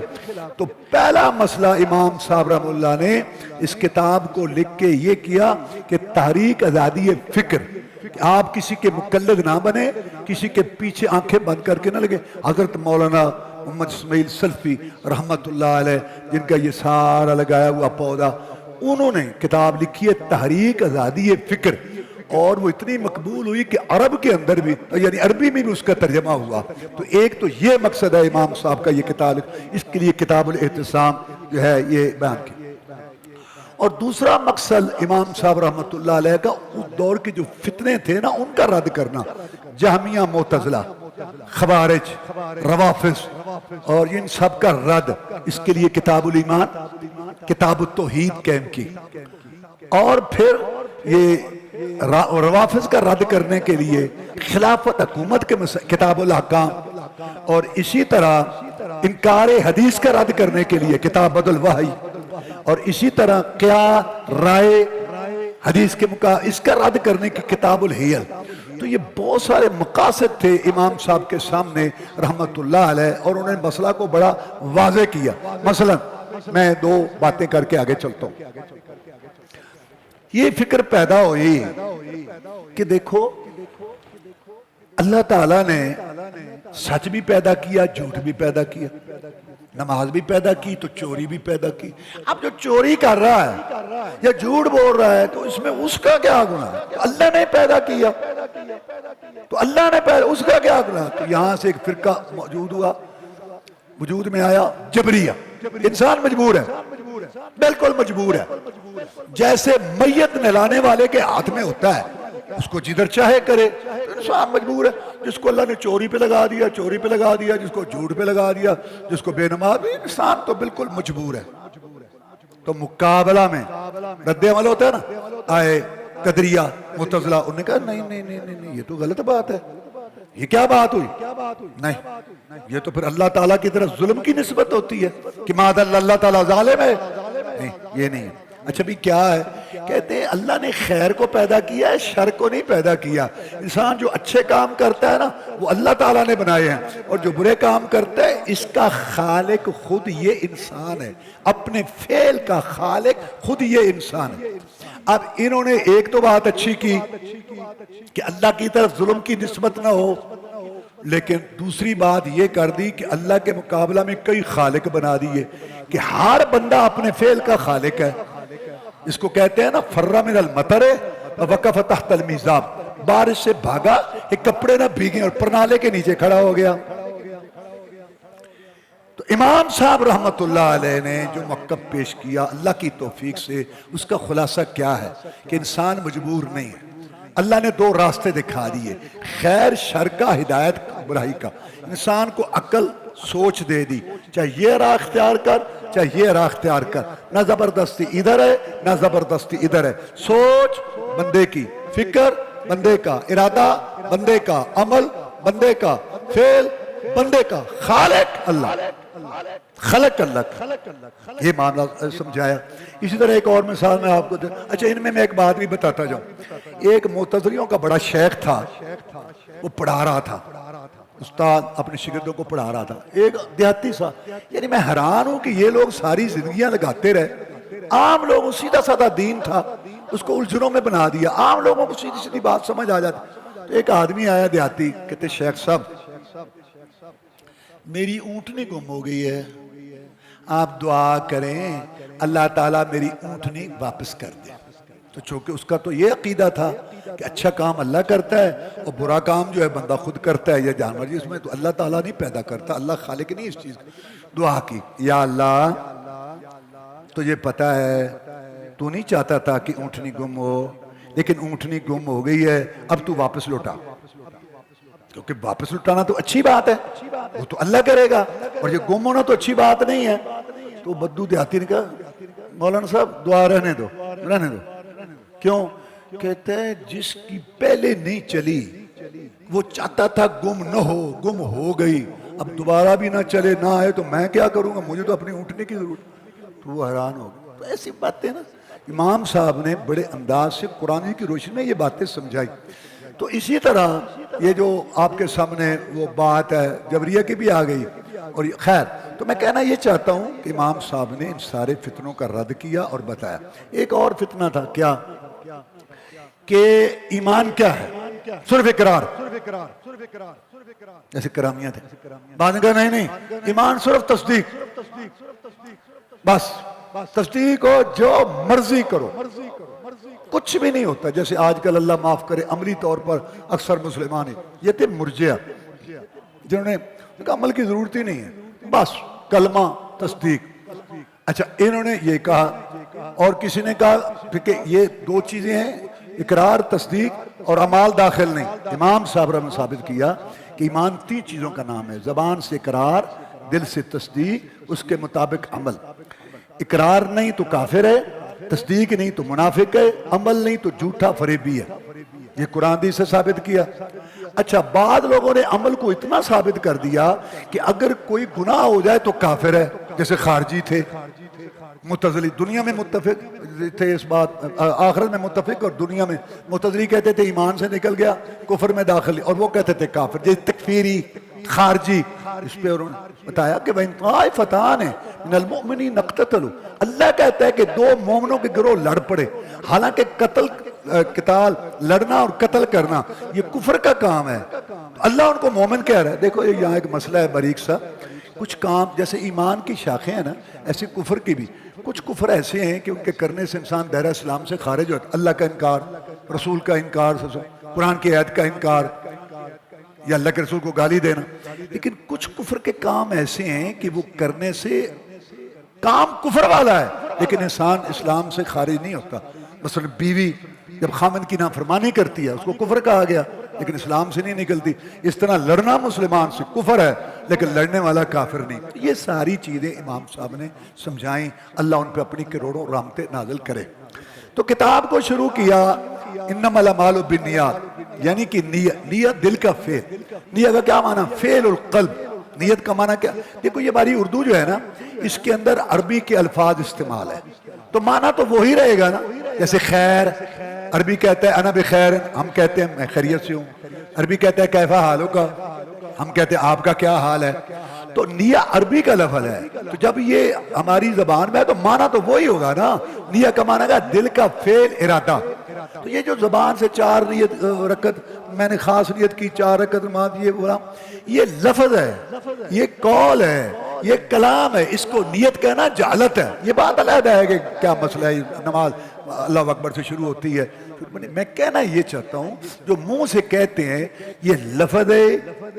تو پہلا مسئلہ امام صاحب رحمہ اللہ نے اس کتاب کو لکھ کے یہ کیا کہ تحریک آزادی فکر، کہ آپ کسی کے مقلد نہ بنے، کسی کے پیچھے آنکھیں بند کر کے نہ لگے۔ حضرت مولانا محمد اسماعیل سلفی رحمت اللہ علیہ، جن کا یہ سارا لگایا ہوا پودا، انہوں نے کتاب لکھی ہے تحریک آزادی فکر، اور وہ اتنی مقبول ہوئی کہ عرب کے اندر بھی، یعنی عربی میں بھی اس کا ترجمہ ہوا۔ تو ایک تو یہ مقصد ہے امام صاحب کا یہ کتاب، اس کے لیے کتاب الاعتصام جو ہے یہ بیان کی۔ اور دوسرا مقصد امام صاحب رحمت اللہ علیہ کا اس دور کے جو فتنے تھے نا ان کا رد کرنا، جہمیہ، معتزلہ، خوارج، روافض اور ان سب کا رد، اس کے لیے کتاب الایمان، کتاب التوحید قائم کی۔ اور پھر یہ روافض کا رد کرنے کے لیے خلافت حکومت کے کتاب الاحکام، اور اسی طرح انکار حدیث کا رد کرنے کے لیے کتاب بدل الوحی، اور اسی طرح کیا رائے حدیث کے اس کا رد کرنے کی کتاب الحیل۔ تو یہ بہت سارے مقاصد تھے امام صاحب کے سامنے رحمت اللہ علیہ، اور انہوں نے مسئلہ کو بڑا واضح کیا۔ مثلا میں دو باتیں کر کے آگے چلتا ہوں۔ یہ فکر پیدا ہوئی کہ دیکھو اللہ تعالیٰ نے سچ بھی پیدا کیا، جھوٹ بھی پیدا کیا، نماز بھی پیدا کی تو چوری بھی پیدا کی۔ اب جو چوری کر رہا ہے یا جھوٹ بول رہا ہے تو اس میں اس کا کیا گناہ ہے؟ اللہ نے پیدا کیا تو اللہ نے پیدا، اس کا کیا گناہ؟ تو یہاں سے ایک فرقہ وجود میں آیا، جبریہ۔ انسان مجبور ہے، بالکل مجبور ہے، جیسے میت نہلانے والے کے ہاتھ میں ہوتا ہے، اس کو جدھر چاہے کرے، انسان مجبور ہے۔ جس کو اللہ نے چوری پہ لگا دیا چوری پہ لگا دیا، جس کو جھوٹ پہ لگا دیا، جس کو بے نماز بھی، انسان تو بالکل مجبور ہے۔ تو مقابلہ میں رد عمل ہوتا ہے نا، آئے قدریہ، معتزلہ، انہوں نے کہا نہیں نہیں نہیں نہیں، یہ تو غلط بات ہے۔ یہ کیا بات ہوئی؟ نہیں، یہ تو پھر اللہ تعالیٰ کی طرف ظلم کی نسبت ہوتی ہے کہ ماد اللہ تعالیٰ ظالم ہے۔ نہیں، یہ نہیں ہے۔ اچھا بھی کیا ہے؟ کہتے ہیں اللہ نے خیر کو پیدا کیا ہے، شر کو نہیں پیدا کیا۔ انسان جو اچھے کام کرتا ہے نا وہ اللہ تعالیٰ نے بنائے ہیں، اور جو برے کام کرتا ہے اس کا خالق خود یہ انسان ہے، اپنے فعل کا خالق خود یہ انسان ہے۔ اب انہوں نے ایک تو بات اچھی کی کہ اللہ کی طرف ظلم کی نسبت نہ ہو، لیکن دوسری بات یہ کر دی کہ اللہ کے مقابلہ میں کئی خالق بنا دیے کہ ہر بندہ اپنے فعل کا خالق ہے۔ اس کو کہتے ہیں نا فرّ من المطر وقف تحت المیزاب، بارش سے بھاگا کہ کپڑے نہ بھیگیں اور پرنالے کے نیچے کھڑا ہو گیا۔ تو امام صاحب رحمت اللہ علیہ نے جو موقف پیش کیا اللہ کی توفیق سے، اس کا خلاصہ کیا ہے کہ انسان مجبور نہیں ہے۔ اللہ نے دو راستے دکھا دیے، خیر شر کا، ہدایت برائی کا۔ انسان کو عقل سوچ دے دی، چاہے یہ راہ اختیار کر چاہے یہ راہ اختیار کر، نہ زبردستی ادھر ہے نہ زبردستی ادھر ہے۔ سوچ بندے کی، فکر بندے کا، ارادہ بندے کا، عمل بندے کا، فعل بندے کا خالق اللہ، خلق اللہ، یہ معاملہ سمجھایا۔ اسی طرح ایک اور مثال میں آپ کو اچھا ان میں ایک بات بھی بتاتا جاؤں۔ ایک معتزلیوں کا بڑا شیخ تھا، وہ پڑھا رہا تھا، استاد اپنے شاگردوں کو پڑھا رہا تھا، ایک دیہاتی سا، یعنی میں حیران ہوں کہ یہ لوگ ساری زندگیاں لگاتے رہے، عام لوگوں سیدھا سادہ دین تھا، اس کو الجھنوں میں بنا دیا، عام لوگوں کو سیدھی سیدھی بات سمجھ آ جاتی۔ تو ایک آدمی آیا دیہاتی، کہتے شیخ صاحب میری اونٹنی گم ہو گئی ہے، آپ دعا کریں اللہ تعالیٰ میری اونٹنی واپس کر دے۔ تو چونکہ اس کا تو یہ عقیدہ تھا کہ اچھا کام اللہ کرتا ہے اور برا کام جو ہے بندہ خود کرتا ہے یا جانور، جس میں تو اللہ تعالیٰ نہیں پیدا کرتا، اللہ خالق نہیں اس چیز کا۔ دعا کی، یا اللہ تجھے پتہ ہے تو نہیں چاہتا تھا کہ اونٹنی گم ہو، لیکن اونٹنی گم ہو گئی ہے، اب تو واپس لوٹا، کیونکہ واپس لوٹانا تو اچھی بات ہے، وہ تو اللہ کرے گا، اور یہ گم ہونا تو اچھی بات نہیں ہے۔ تو بدو دیہاتی نے کہا مولانا صاحب دعا رہنے دو، رہنے دو۔ کیوں؟ کہتے ہیں جس کی پہلے نہیں چلی وہ چاہتا تھا گم نہ ہو، گم ہو گئی، اب دوبارہ بھی نہ چلے نہ آئے تو میں کیا کروں گا، مجھے تو اپنی اونٹنے کی ضرورت۔ تو وہ حیران ہو گیا۔ تو ایسی باتیں نا امام صاحب نے بڑے انداز سے قرآن کی روشنی میں یہ باتیں سمجھائی۔ تو اسی طرح یہ جو آپ کے سامنے وہ بات ہے جبریہ کی بھی آ گئی، اور خیر تو میں کہنا یہ چاہتا ہوں کہ امام صاحب نے ان سارے فتنوں کا رد کیا اور بتایا۔ ایک اور فتنہ تھا کیا کہ ایمان کیا ہے، صرف اقرار، جیسے کرامیہ تھے، بعد نے کہا نہیں ایمان صرف تصدیق، بس تصدیق ہو جو مرضی کرو، کچھ بھی نہیں ہوتا۔ جیسے آج کل اللہ معاف کرے عملی طور پر اکثر مسلمان ہیں، یہ تھے مرجئہ، جنہوں نے کہا عمل کی ضرورت ہی نہیں ہے، بس کلمہ تصدیق۔ اچھا انہوں نے یہ کہا، اور کسی نے کہا کہ یہ دو چیزیں ہیں، اقرار تصدیق اور اعمال داخل نہیں۔ امام صاحب نے ثابت کیا کہ ایمان تین چیزوں کا نام ہے، زبان سے اقرار، دل سے تصدیق، اس کے مطابق عمل۔ اقرار نہیں تو کافر ہے، تصدیق نہیں تو منافق ہے، عمل نہیں تو جھوٹا فریبی ہے۔ یہ قرآن حدیث سے ثابت کیا۔ اچھا بعض لوگوں نے عمل کو اتنا ثابت کر دیا کہ اگر کوئی گناہ ہو جائے تو کافر ہے، جیسے خارجی تھے، معتزلی دنیا میں متفق تھے اس بات، آخرت میں متفق، اور دنیا میں معتزلی کہتے تھے ایمان سے نکل گیا کفر میں داخل، اور وہ کہتے تھے کافر، جیسے تکفیری خارجی۔ اس پہ انہوں نے بتایا کہ وَإِن طَائِفَتَانِ مِنَ الْمُؤْمِنِينَ اقْتَتَلُوا، اللہ کہتا ہے کہ دو مومنوں کے گروہ لڑ پڑے، حالانکہ قتال لڑنا اور قتل کرنا یہ کفر کا کام ہے، اللہ ان کو مومن کہہ رہا ہے۔ دیکھو یہاں ایک مسئلہ ہے باریک سا، کچھ کام جیسے ایمان کی شاخیں ہیں نا، ایسے کفر کی بھی کچھ کفر ایسے ہیں کہ ان کے کرنے سے انسان دائرہ اسلام سے خارج ہوتا ہے، اللہ کا انکار، رسول کا انکار، قرآن کی آیت کا انکار، یا اللہ کے رسول کو گالی دینا۔ لیکن کچھ کفر کے کام ایسے ہیں کہ وہ کرنے سے کام کفر والا ہے لیکن انسان اسلام سے خارج نہیں ہوتا۔ مثلا بیوی جب خامن کی نافرمانی کرتی ہے اس کو کفر کہا گیا لیکن اسلام سے نہیں نکلتی۔ اس طرح لڑنا مسلمان سے کفر ہے لیکن لڑنے والا کافر نہیں۔ یہ ساری چیزیں امام صاحب نے سمجھائیں، اللہ ان پہ اپنی کروڑوں رحمتیں نازل کرے۔ تو کتاب کو شروع کیا انما الاعمال بالنیات، یعنی کہ نیت دل کا فعل۔ نیت کا کیا معنی؟ فعل القلب۔ نیت کا معنی کیا؟ دیکھو یہ ہماری اردو جو ہے نا اس کے اندر عربی کے الفاظ استعمال ہے تو معنی تو وہی رہے گا نا۔ جیسے خیر، عربی کہتا ہے انا بخیر، ہم کہتے ہیں میں خیریت سے ہوں۔ عربی کہتا ہے کیفا حالک، ہم کہتے ہیں آپ کا کیا حال ہے۔ تو نیہ عربی کا لفظ ہے، تو جب یہ ہماری زبان میں ہے تو معنی تو وہی ہوگا نا۔ نیہ کا معنی کا دل کا فعل، ارادہ۔ تو یہ جو زبان سے 4 رکعت میں نے خاص نیت کی، 4 رکعت نماز، یہ بولا، یہ لفظ ہے، یہ قول ہے، یہ کلام ہے، اس کو نیت کہنا جہالت ہے۔ یہ بات علیحدہ ہے کہ کیا مسئلہ ہے، نماز اللہ اکبر سے شروع ہوتی ہے۔ میں کہنا یہ چاہتا ہوں جو منہ سے کہتے ہیں یہ لفظ ہے،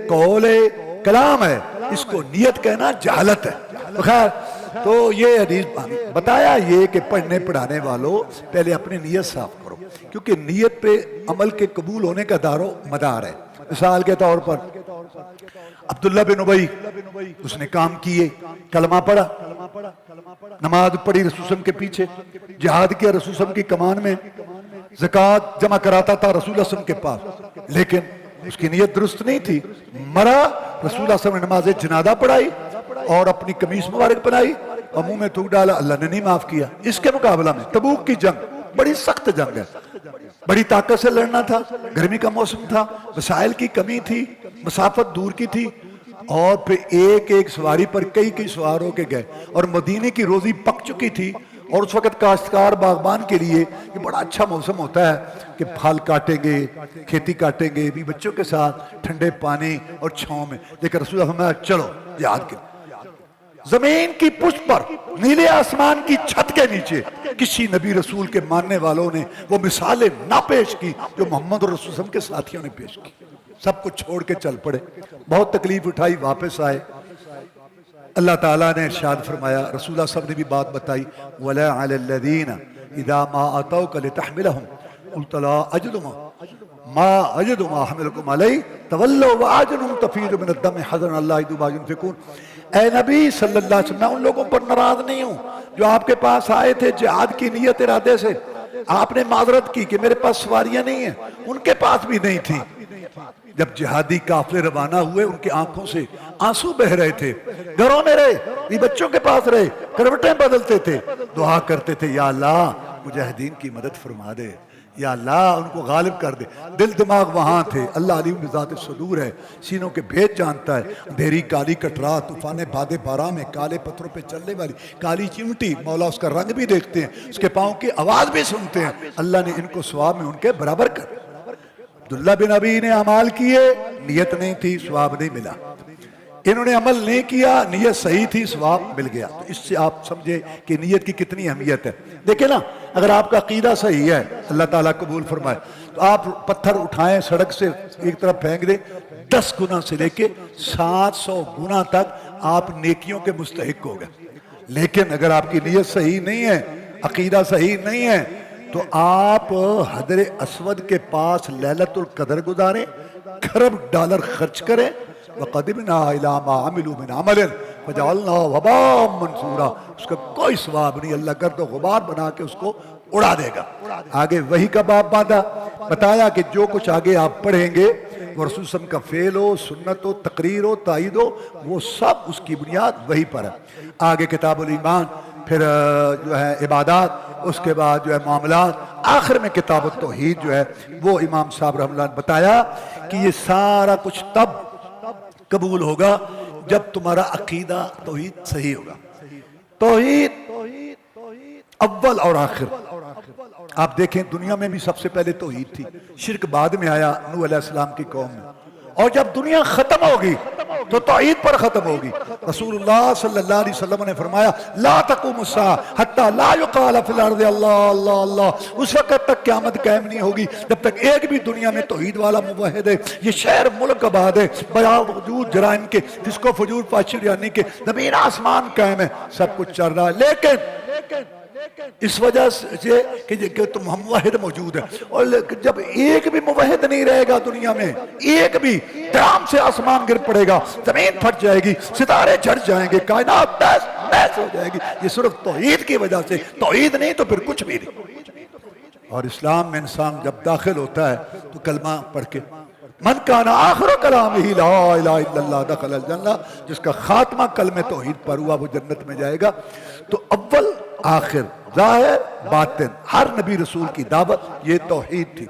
قول ہے، کلام ہے، اس کو نیت کہنا جہالت ہے۔ خیر تو یہ حدیث بتایا یہ کہ پڑھنے پڑھانے والوں پہلے اپنی نیت صاف کرو، کیونکہ نیت پہ عمل کے قبول ہونے کا دار و مدار ہے۔ مثال کے طور پر عبداللہ بن ابی، اس نے کام کیے، کلمہ پڑھا، نماز پڑھی رسول اللہ کے پیچھے، جہاد کیا رسول اللہ کی کمان میں، زکوٰۃ جمع کراتا تھا رسول اللہ کے پاس، لیکن اس کی نیت درست نہیں تھی، مرا، رسول اللہ صلی اللہ علیہ وسلم نے نماز جنازہ پڑھائی اور اپنی قمیص مبارک بنائی اور منہ میں تھوک ڈالا، اللہ نے نہیں معاف کیا۔ اس کے مقابلہ میں تبوک کی جنگ بڑی سخت جنگ ہے، بڑی طاقت سے لڑنا تھا، گرمی کا موسم تھا، وسائل کی کمی تھی، مسافت دور کی تھی، اور پھر ایک ایک سواری پر کئی کئی سوار ہو کے گئے، اور مدینے کی روزی پک چکی تھی، اور اس وقت کاشتکار باغبان کے لیے یہ بڑا اچھا موسم ہوتا ہے کہ پھل کاٹیں گے، کھیتی کاٹیں گے بھی بچوں کے ساتھ ٹھنڈے پانی اور چھاؤں میں، لیکن رسول اللہ فرمایا چلو جہاد کے۔ زمین کی پشت پر، نیلے آسمان کی چھت کے نیچے کسی نبی رسول کے ماننے والوں نے وہ مثالیں نہ پیش کی جو محمد رسول اللہ کے ساتھیوں نے پیش کی۔ سب کچھ چھوڑ کے چل پڑے، بہت تکلیف اٹھائی، واپس آئے۔ اللہ تعالیٰ نے ارشاد فرمایا، رسول اللہ صلی اللہ علیہ وسلم نے بھی بات بتائی، وَلَا عَلَى الَّذِينَ إِذَا مَا أَتَوْكَ لِتَحْمِلَهُمْ قُلْتَ لَا أَجِدُ مَا أَحْمِلُكُمْ عَلَيْهِ تَوَلَّوْا وَأَعْيُنُهُمْ تَفِيضُ مِنَ الدَّمْعِ حَزَنًا أَلَّا يَجِدُوا مَا يُنْفِقُونَ۔ اے نبی صلی اللہ علیہ وسلم، میں ان لوگوں پر ناراض نہیں ہوں جو آپ کے پاس آئے تھے جہاد کی نیت ارادے سے، آپ نے معذرت کی کہ میرے پاس سواریاں نہیں ہیں، ان کے پاس بھی نہیں تھی۔ جب جہادی قافلے روانہ ہوئے ان کی آنکھوں سے آنسو بہ رہے تھے، گھروں میں رہے، بھی بچوں کے پاس رہے، کروٹیں بدلتے تھے، دعا کرتے تھے، یا اللہ مجاہدین کی مدد فرما دے، یا اللہ ان کو غالب کر دے۔ دل دماغ وہاں تھے، اللہ علیم بذات صدور ہے، سینوں کے بھید جانتا ہے۔ اندھیری کالی کٹرا، طوفان باد بارہ میں کالے پتھروں پہ چلنے والی کالی چمٹی، مولا اس کا رنگ بھی دیکھتے ہیں، اس کے پاؤں کی آواز بھی سنتے ہیں۔ اللہ نے ان کو ثواب میں ان کے برابر کر۔ عبداللہ بن ابی نے عمال کیے، نیت نہیں تھی، ثواب نہیں ملا۔ انہوں نے عمل نہیں کیا، نیت صحیح تھی، ثواب مل گیا۔ تو اس سے آپ سمجھے کہ نیت کی کتنی اہمیت ہے۔ دیکھیں نا، اگر آپ کا عقیدہ صحیح ہے، اللہ تعالیٰ قبول فرمائے، تو آپ پتھر اٹھائیں، سڑک سے ایک طرف پھینک دیں، 10 گنا سے لے کے 700 گنا تک آپ نیکیوں کے مستحق ہو گئے۔ لیکن اگر آپ کی نیت صحیح نہیں ہے، عقیدہ صحیح نہیں ہے، تو آپ حجر اسود کے پاس لیلۃ القدر گزاریں، کھرب ڈالر خرچ کریں، وَقَدِمْنَا إِلَىٰ مَا عَمِلُوا مِنْ عَمَلٍ فَجَعَلْنَاهُ هَبَاءً مَنْثُورًا۔ اس کا کوئی ثواب نہیں، اللہ گرد و غبار بنا کے اس کو اڑا دے گا۔ آگے وحی کا باب باندھا، بتایا کہ جو کچھ آگے آپ پڑھیں گے وہ رسول صلی اللہ علیہ وسلم کا فعل ہو، سنت ہو، تقریر ہو، تائید ہو، وہ سب اس کی بنیاد وحی پر ہے۔ آگے کتاب الایمان، پھر جو ہے عبادات، اس کے بعد جو ہے معاملات، آخر میں کتاب التوحید جو ہے وہ امام صاحب رحمہ اللہ نے بتایا کہ یہ سارا کچھ تب قبول ہوگا جب تمہارا عقیدہ توحید صحیح ہوگا۔ توحید اول اور آخر۔ آپ دیکھیں دنیا میں بھی سب سے پہلے توحید تھی، شرک بعد میں آیا نوح علیہ السلام کی قوم میں، اور جب دنیا ختم ہوگی تو توحید پر ختم ہوگی۔ رسول اللہ صلی اللہ علیہ وسلم نے فرمایا، لا تقوم الساعہ حتی لا یقال فی الارض اللہ اللہ اللہ۔ اس وقت تک قیامت قائم نہیں ہوگی جب تک ایک بھی دنیا میں توحید والا موحد ہے، یہ شہر ملک آباد ہے، باوجود جرائم کے، جس کو فجور پاشریانی کے، زمین آسمان قائم ہے، سب کچھ چل رہا ہے، لیکن اس وجہ سے کہ تم موحد موجود ہے، اور جب ایک بھی موحد نہیں رہے گا دنیا میں، ایک بھی، درام سے آسمان گر پڑے گا، زمین پھٹ جائے گی، ستارے جھٹ جائیں گے، کائنات تہس ہو جائے گی۔ یہ صرف توحید کی وجہ سے، توحید نہیں تو پھر کچھ بھی نہیں۔ اور اسلام میں انسان جب داخل ہوتا ہے تو کلمہ پڑھ کے، من کان آخر کلامہ لا الہ الا اللہ دخل الجنہ، جس کا خاتمہ کلمہ توحید پر ہوا وہ جنت میں جائے گا۔ تو اول آخر، ظاہر باطن، ہر نبی رسول کی دعوت یہ توحید تھی،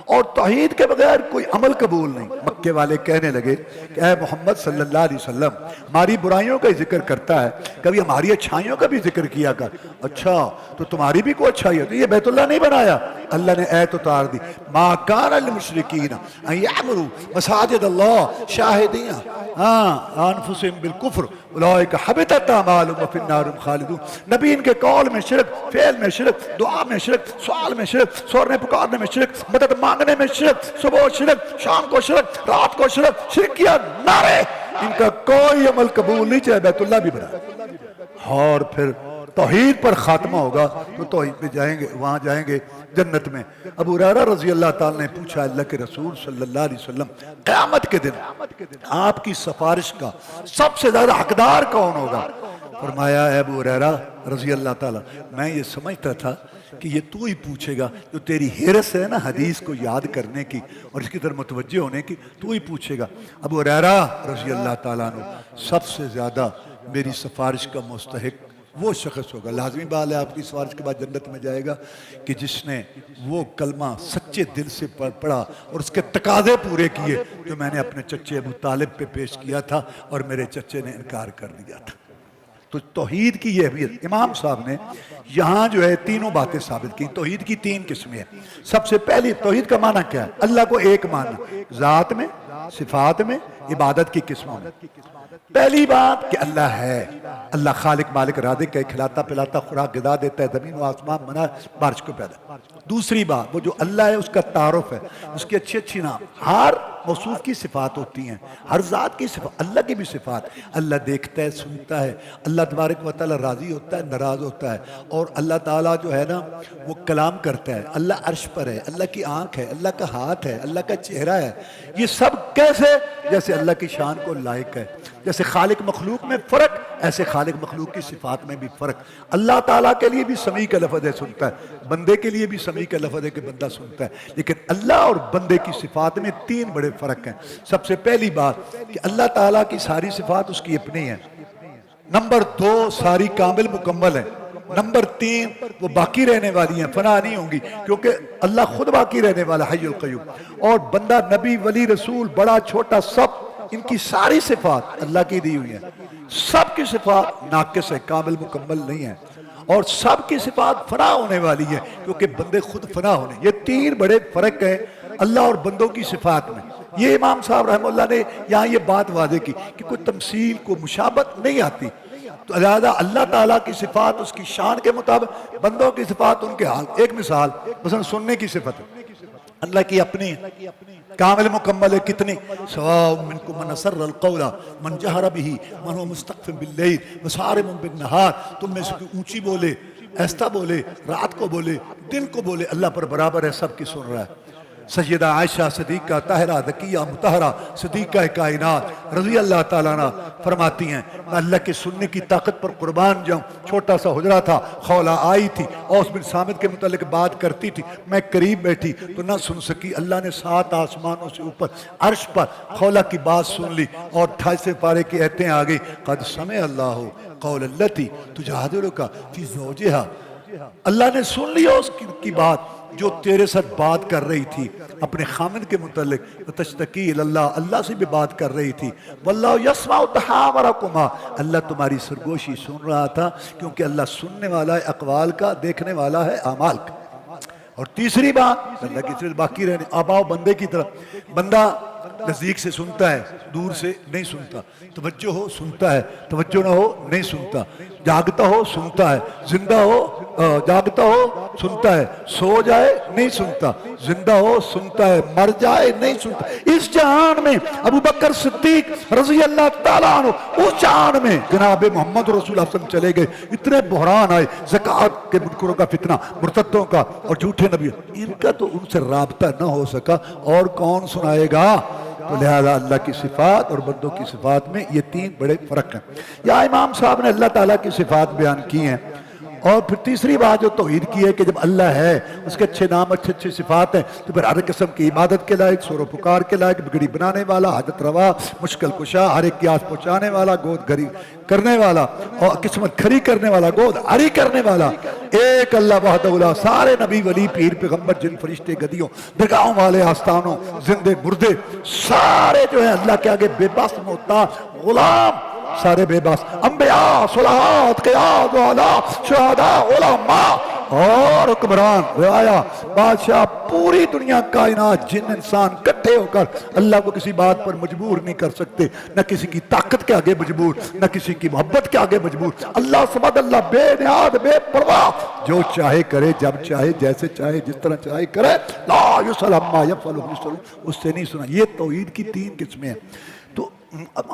اور توحید کے بغیر کوئی عمل قبول نہیں۔ مکے والے کہنے لگے کہ اے محمد صلی اللہ علیہ وسلم، ہماری برائیوں کا ذکر کرتا ہے، کبھی ہماری اچھائیوں کا بھی ذکر کیا کر۔ اچھا تو تمہاری بھی کوئی اچھائی ہے؟ تو یہ بیت اللہ نہیں بنایا؟ اللہ نے ایت اتار دی، ما کان للمشرکین ان یعمروا مساجد اللہ شاہدین انفسہم بالکفر اولئک حبطت اعمالہم وفی النار ہم خالدون۔ نبی ان کے قول میں شرک، فعل میں شرک، دعا میں شرک، سوال میں شرک، سورنے پکارنے میں شرک، مدد مانگنے میں شرک، صبح شرک، شام کو شرک، رات کو شرک، شرکیہ نعرے، ان کا کوئی عمل قبول نہیں، چاہے بیت اللہ بھی بنا۔ اور پھر توحید پر خاتمہ ہوگا تو توحید پہ جائیں گے، وہاں جائیں گے جنت میں۔ ابو ہریرہ رضی اللہ تعالیٰ نے پوچھا اللہ کے رسول صلی اللہ علیہ وسلم، قیامت کے دن آپ کی سفارش کا سب سے زیادہ حقدار کون ہوگا؟ فرمایا اے ابو ہریرہ رضی اللہ تعالیٰ، میں یہ سمجھتا تھا کہ یہ تو ہی پوچھے گا، جو تیری حرص ہے نا حدیث کو یاد کرنے کی اور اس کی طرف متوجہ ہونے کی، تو ہی پوچھے گا۔ ابو ہریرہ رضی اللہ تعالیٰ عنہ، سب سے زیادہ میری سفارش کا مستحق وہ شخص ہوگا، لازمی بات ہے آپ کی سفارش کے بعد جنت میں جائے گا، کہ جس نے وہ کلمہ سچے دل سے پڑھا اور اس کے تقاضے پورے کیے جو میں نے اپنے چچے ابو طالب پہ پیش کیا تھا اور میرے چچے نے انکار کر دیا تھا۔ تو توحید کی یہ اہمیت، امام صاحب نے یہاں جو ہے تینوں باتیں ثابت کی۔ توحید کی تین قسمیں ہیں۔ سب سے پہلی توحید کا معنی کیا ہے؟ اللہ کو ایک ماننا، ذات میں، صفات میں، عبادت کی قسموں میں۔ پہلی بات کہ اللہ ہے، اللہ خالق مالک رازق ہے، کھلاتا پلاتا خوراک غذا دیتا ہے، زمین و آسمان بنا بارش کو پیدا۔ دوسری بات وہ جو اللہ ہے اس کا تعارف ہے، اس کی اچھی اچھی نام، ہر موصوف کی صفات ہوتی ہیں، ہر ذات کی صفات، اللہ کی بھی صفات، اللہ دیکھتا ہے، سنتا ہے، اللہ تبارک و تعالیٰ راضی ہوتا ہے، ناراض ہوتا ہے، اور اللہ تعالیٰ جو ہے نا وہ کلام کرتا ہے، اللہ عرش پر ہے، اللہ کی آنکھ ہے، اللہ کا ہاتھ ہے، اللہ کا چہرہ ہے۔ یہ سب کیسے؟ جیسے اللہ کی شان کو لائق ہے۔ جیسے خالق مخلوق میں فرق، ایسے خالق مخلوق کی صفات میں بھی فرق۔ اللہ تعالیٰ کے لیے بھی سمیع کا لفظ ہے، سنتا ہے، بندے کے لیے بھی سمیع کا لفظ ہے کہ بندہ سنتا ہے، لیکن اللہ اور بندے کی صفات میں تین بڑے فرق ہیں۔ سب سے پہلی بات کہ اللہ تعالیٰ کی ساری صفات اس کی اپنی ہیں۔ نمبر دو، ساری کامل مکمل ہیں۔ نمبر تین، وہ باقی رہنے والی ہیں، فنا نہیں ہوں گی، کیونکہ اللہ خود باقی رہنے والا حی القیوم۔ اور بندہ نبی ولی رسول بڑا چھوٹا سب، ان کی ساری صفات اللہ کی دی ہوئی ہیں۔ سب کی صفات ناقص ہے، کامل مکمل نہیں ہیں، اور سب کی صفات فنا ہونے والی ہے، کیونکہ بندے خود فنا ہونے۔ یہ تین بڑے فرق ہیں اللہ اور بندوں کی صفات میں۔ یہ امام صاحب رحمہ اللہ نے یہاں یہ بات واضح کی کہ کوئی تمثیل کو مشابہت نہیں آتی، تو لہذا اللہ تعالیٰ کی صفات اس کی شان کے مطابق، بندوں کی صفات ان کے حال۔ ایک مثال، مثلا سننے کی صفت ہے، اللہ کی اپنی کامل مکمل ہے۔ کتنی؟ سواء منکم من اسر القول من جہر بہ من هو مستخف باللیل وسارم بالنہار۔ تم میں سے کوئی اونچی بولے، ایستا بولے، رات کو بولے، دن کو بولے، اللہ پر برابر ہے، سب کی سن رہا ہے۔ سیدہ عائشہ صدیقہ طاہرہ ذکیہ مطہرہ صدیقہ کائنات رضی اللہ تعالیٰ عنہ فرماتی ہیں، میں اللہ کے سننے کی طاقت پر قربان جاؤں۔ چھوٹا سا حجرہ تھا، خولہ آئی تھی، اوس بن صامت کے متعلق بات کرتی تھی، میں قریب بیٹھی تو نہ سن سکی۔ اللہ نے 7 آسمانوں سے اوپر عرش پر خولہ کی بات سن لی، اور 28 پارے کی آیتیں آ گئی، قد سمع اللہ قول التی تجادلک فی زوجہا۔ اللہ نے سن لیا اس کی بات جو تیرے ساتھ بات کر رہی تھی اپنے خامد کے متعلق، تشتکی اللہ، اللہ سے بھی بات کر رہی تھی، واللہ یسمع تحاورکما، اللہ تمہاری سرگوشی سن رہا تھا، کیونکہ اللہ سننے والا ہے اقوال کا، دیکھنے والا ہے اعمال کا۔ اور تیسری بات، اللہ کی صرف باقی رہنے، آباؤ بندے کی طرف، بندہ نزدیک سے سنتا ہے، دور سے نہیں سنتا، توجہ ہو سنتا ہے، توجہ نہ ہو نہیں سنتا، جاگتا ہو سنتا ہے، زندہ ہو جاگتا ہو سنتا ہے، سو جائے نہیں سنتا، زندہ ہو سنتا ہے، مر جائے نہیں سنتا۔ اس جہان میں ابو بکر صدیق رضی اللہ تعالیٰ عنہ، اس جہان میں جناب محمد رسول اللہ صلی اللہ علیہ وسلم چلے گئے، اتنے بحران آئے، زکوٰۃ کے منکروں کا فتنہ، مرتدوں کا اور جھوٹے نبی، ان کا تو ان سے رابطہ نہ ہو سکا، اور کون سنائے گا؟ تو لہذا اللہ کی صفات اور بندوں کی صفات میں یہ تین بڑے فرق ہیں۔ یا امام صاحب نے اللہ تعالیٰ کی صفات بیان کی ہیں، اور پھر تیسری بات جو توحید کی ہے کہ جب اللہ ہے، اس کے اچھے نام، اچھے اچھے صفات ہیں، تو پھر ہر قسم کی عبادت کے لائق، سور و پکار کے لائق، بگڑی بنانے والا، حاجت روا، مشکل کشا، ہر ایک کی آس پہنچانے والا، گود گھری کرنے والا، اور قسمت کھری کرنے والا، گود ہری کرنے والا، ایک اللہ وحدہ لا، سارے نبی ولی پیر پیغمبر جن فرشتے گدیوں درگاہوں والے آستانوں زندے مردے سارے جو ہیں اللہ کے آگے بے بس محتاج غلام، سارے بے بس، انبیاء، صلحات، قیاد، وعلا، شہداء، علماء اور حکمران، رعایا، بادشاہ، پوری دنیا کائنات، جن انسان کٹھے ہو کر اللہ کو کسی بات پر مجبور نہیں کر سکتے، نہ کسی کی طاقت کے آگے مجبور، نہ کسی کی محبت کے آگے مجبور۔ اللہ سمد، اللہ بے نیاد، بے پرواہ، جو چاہے کرے، جب چاہے، جیسے چاہے، جس طرح چاہے کرے، لا یسأل عما یفعل وهم یسألون، اس سے نہیں سنا۔ یہ توحید کی تین قسمیں ہیں۔ تو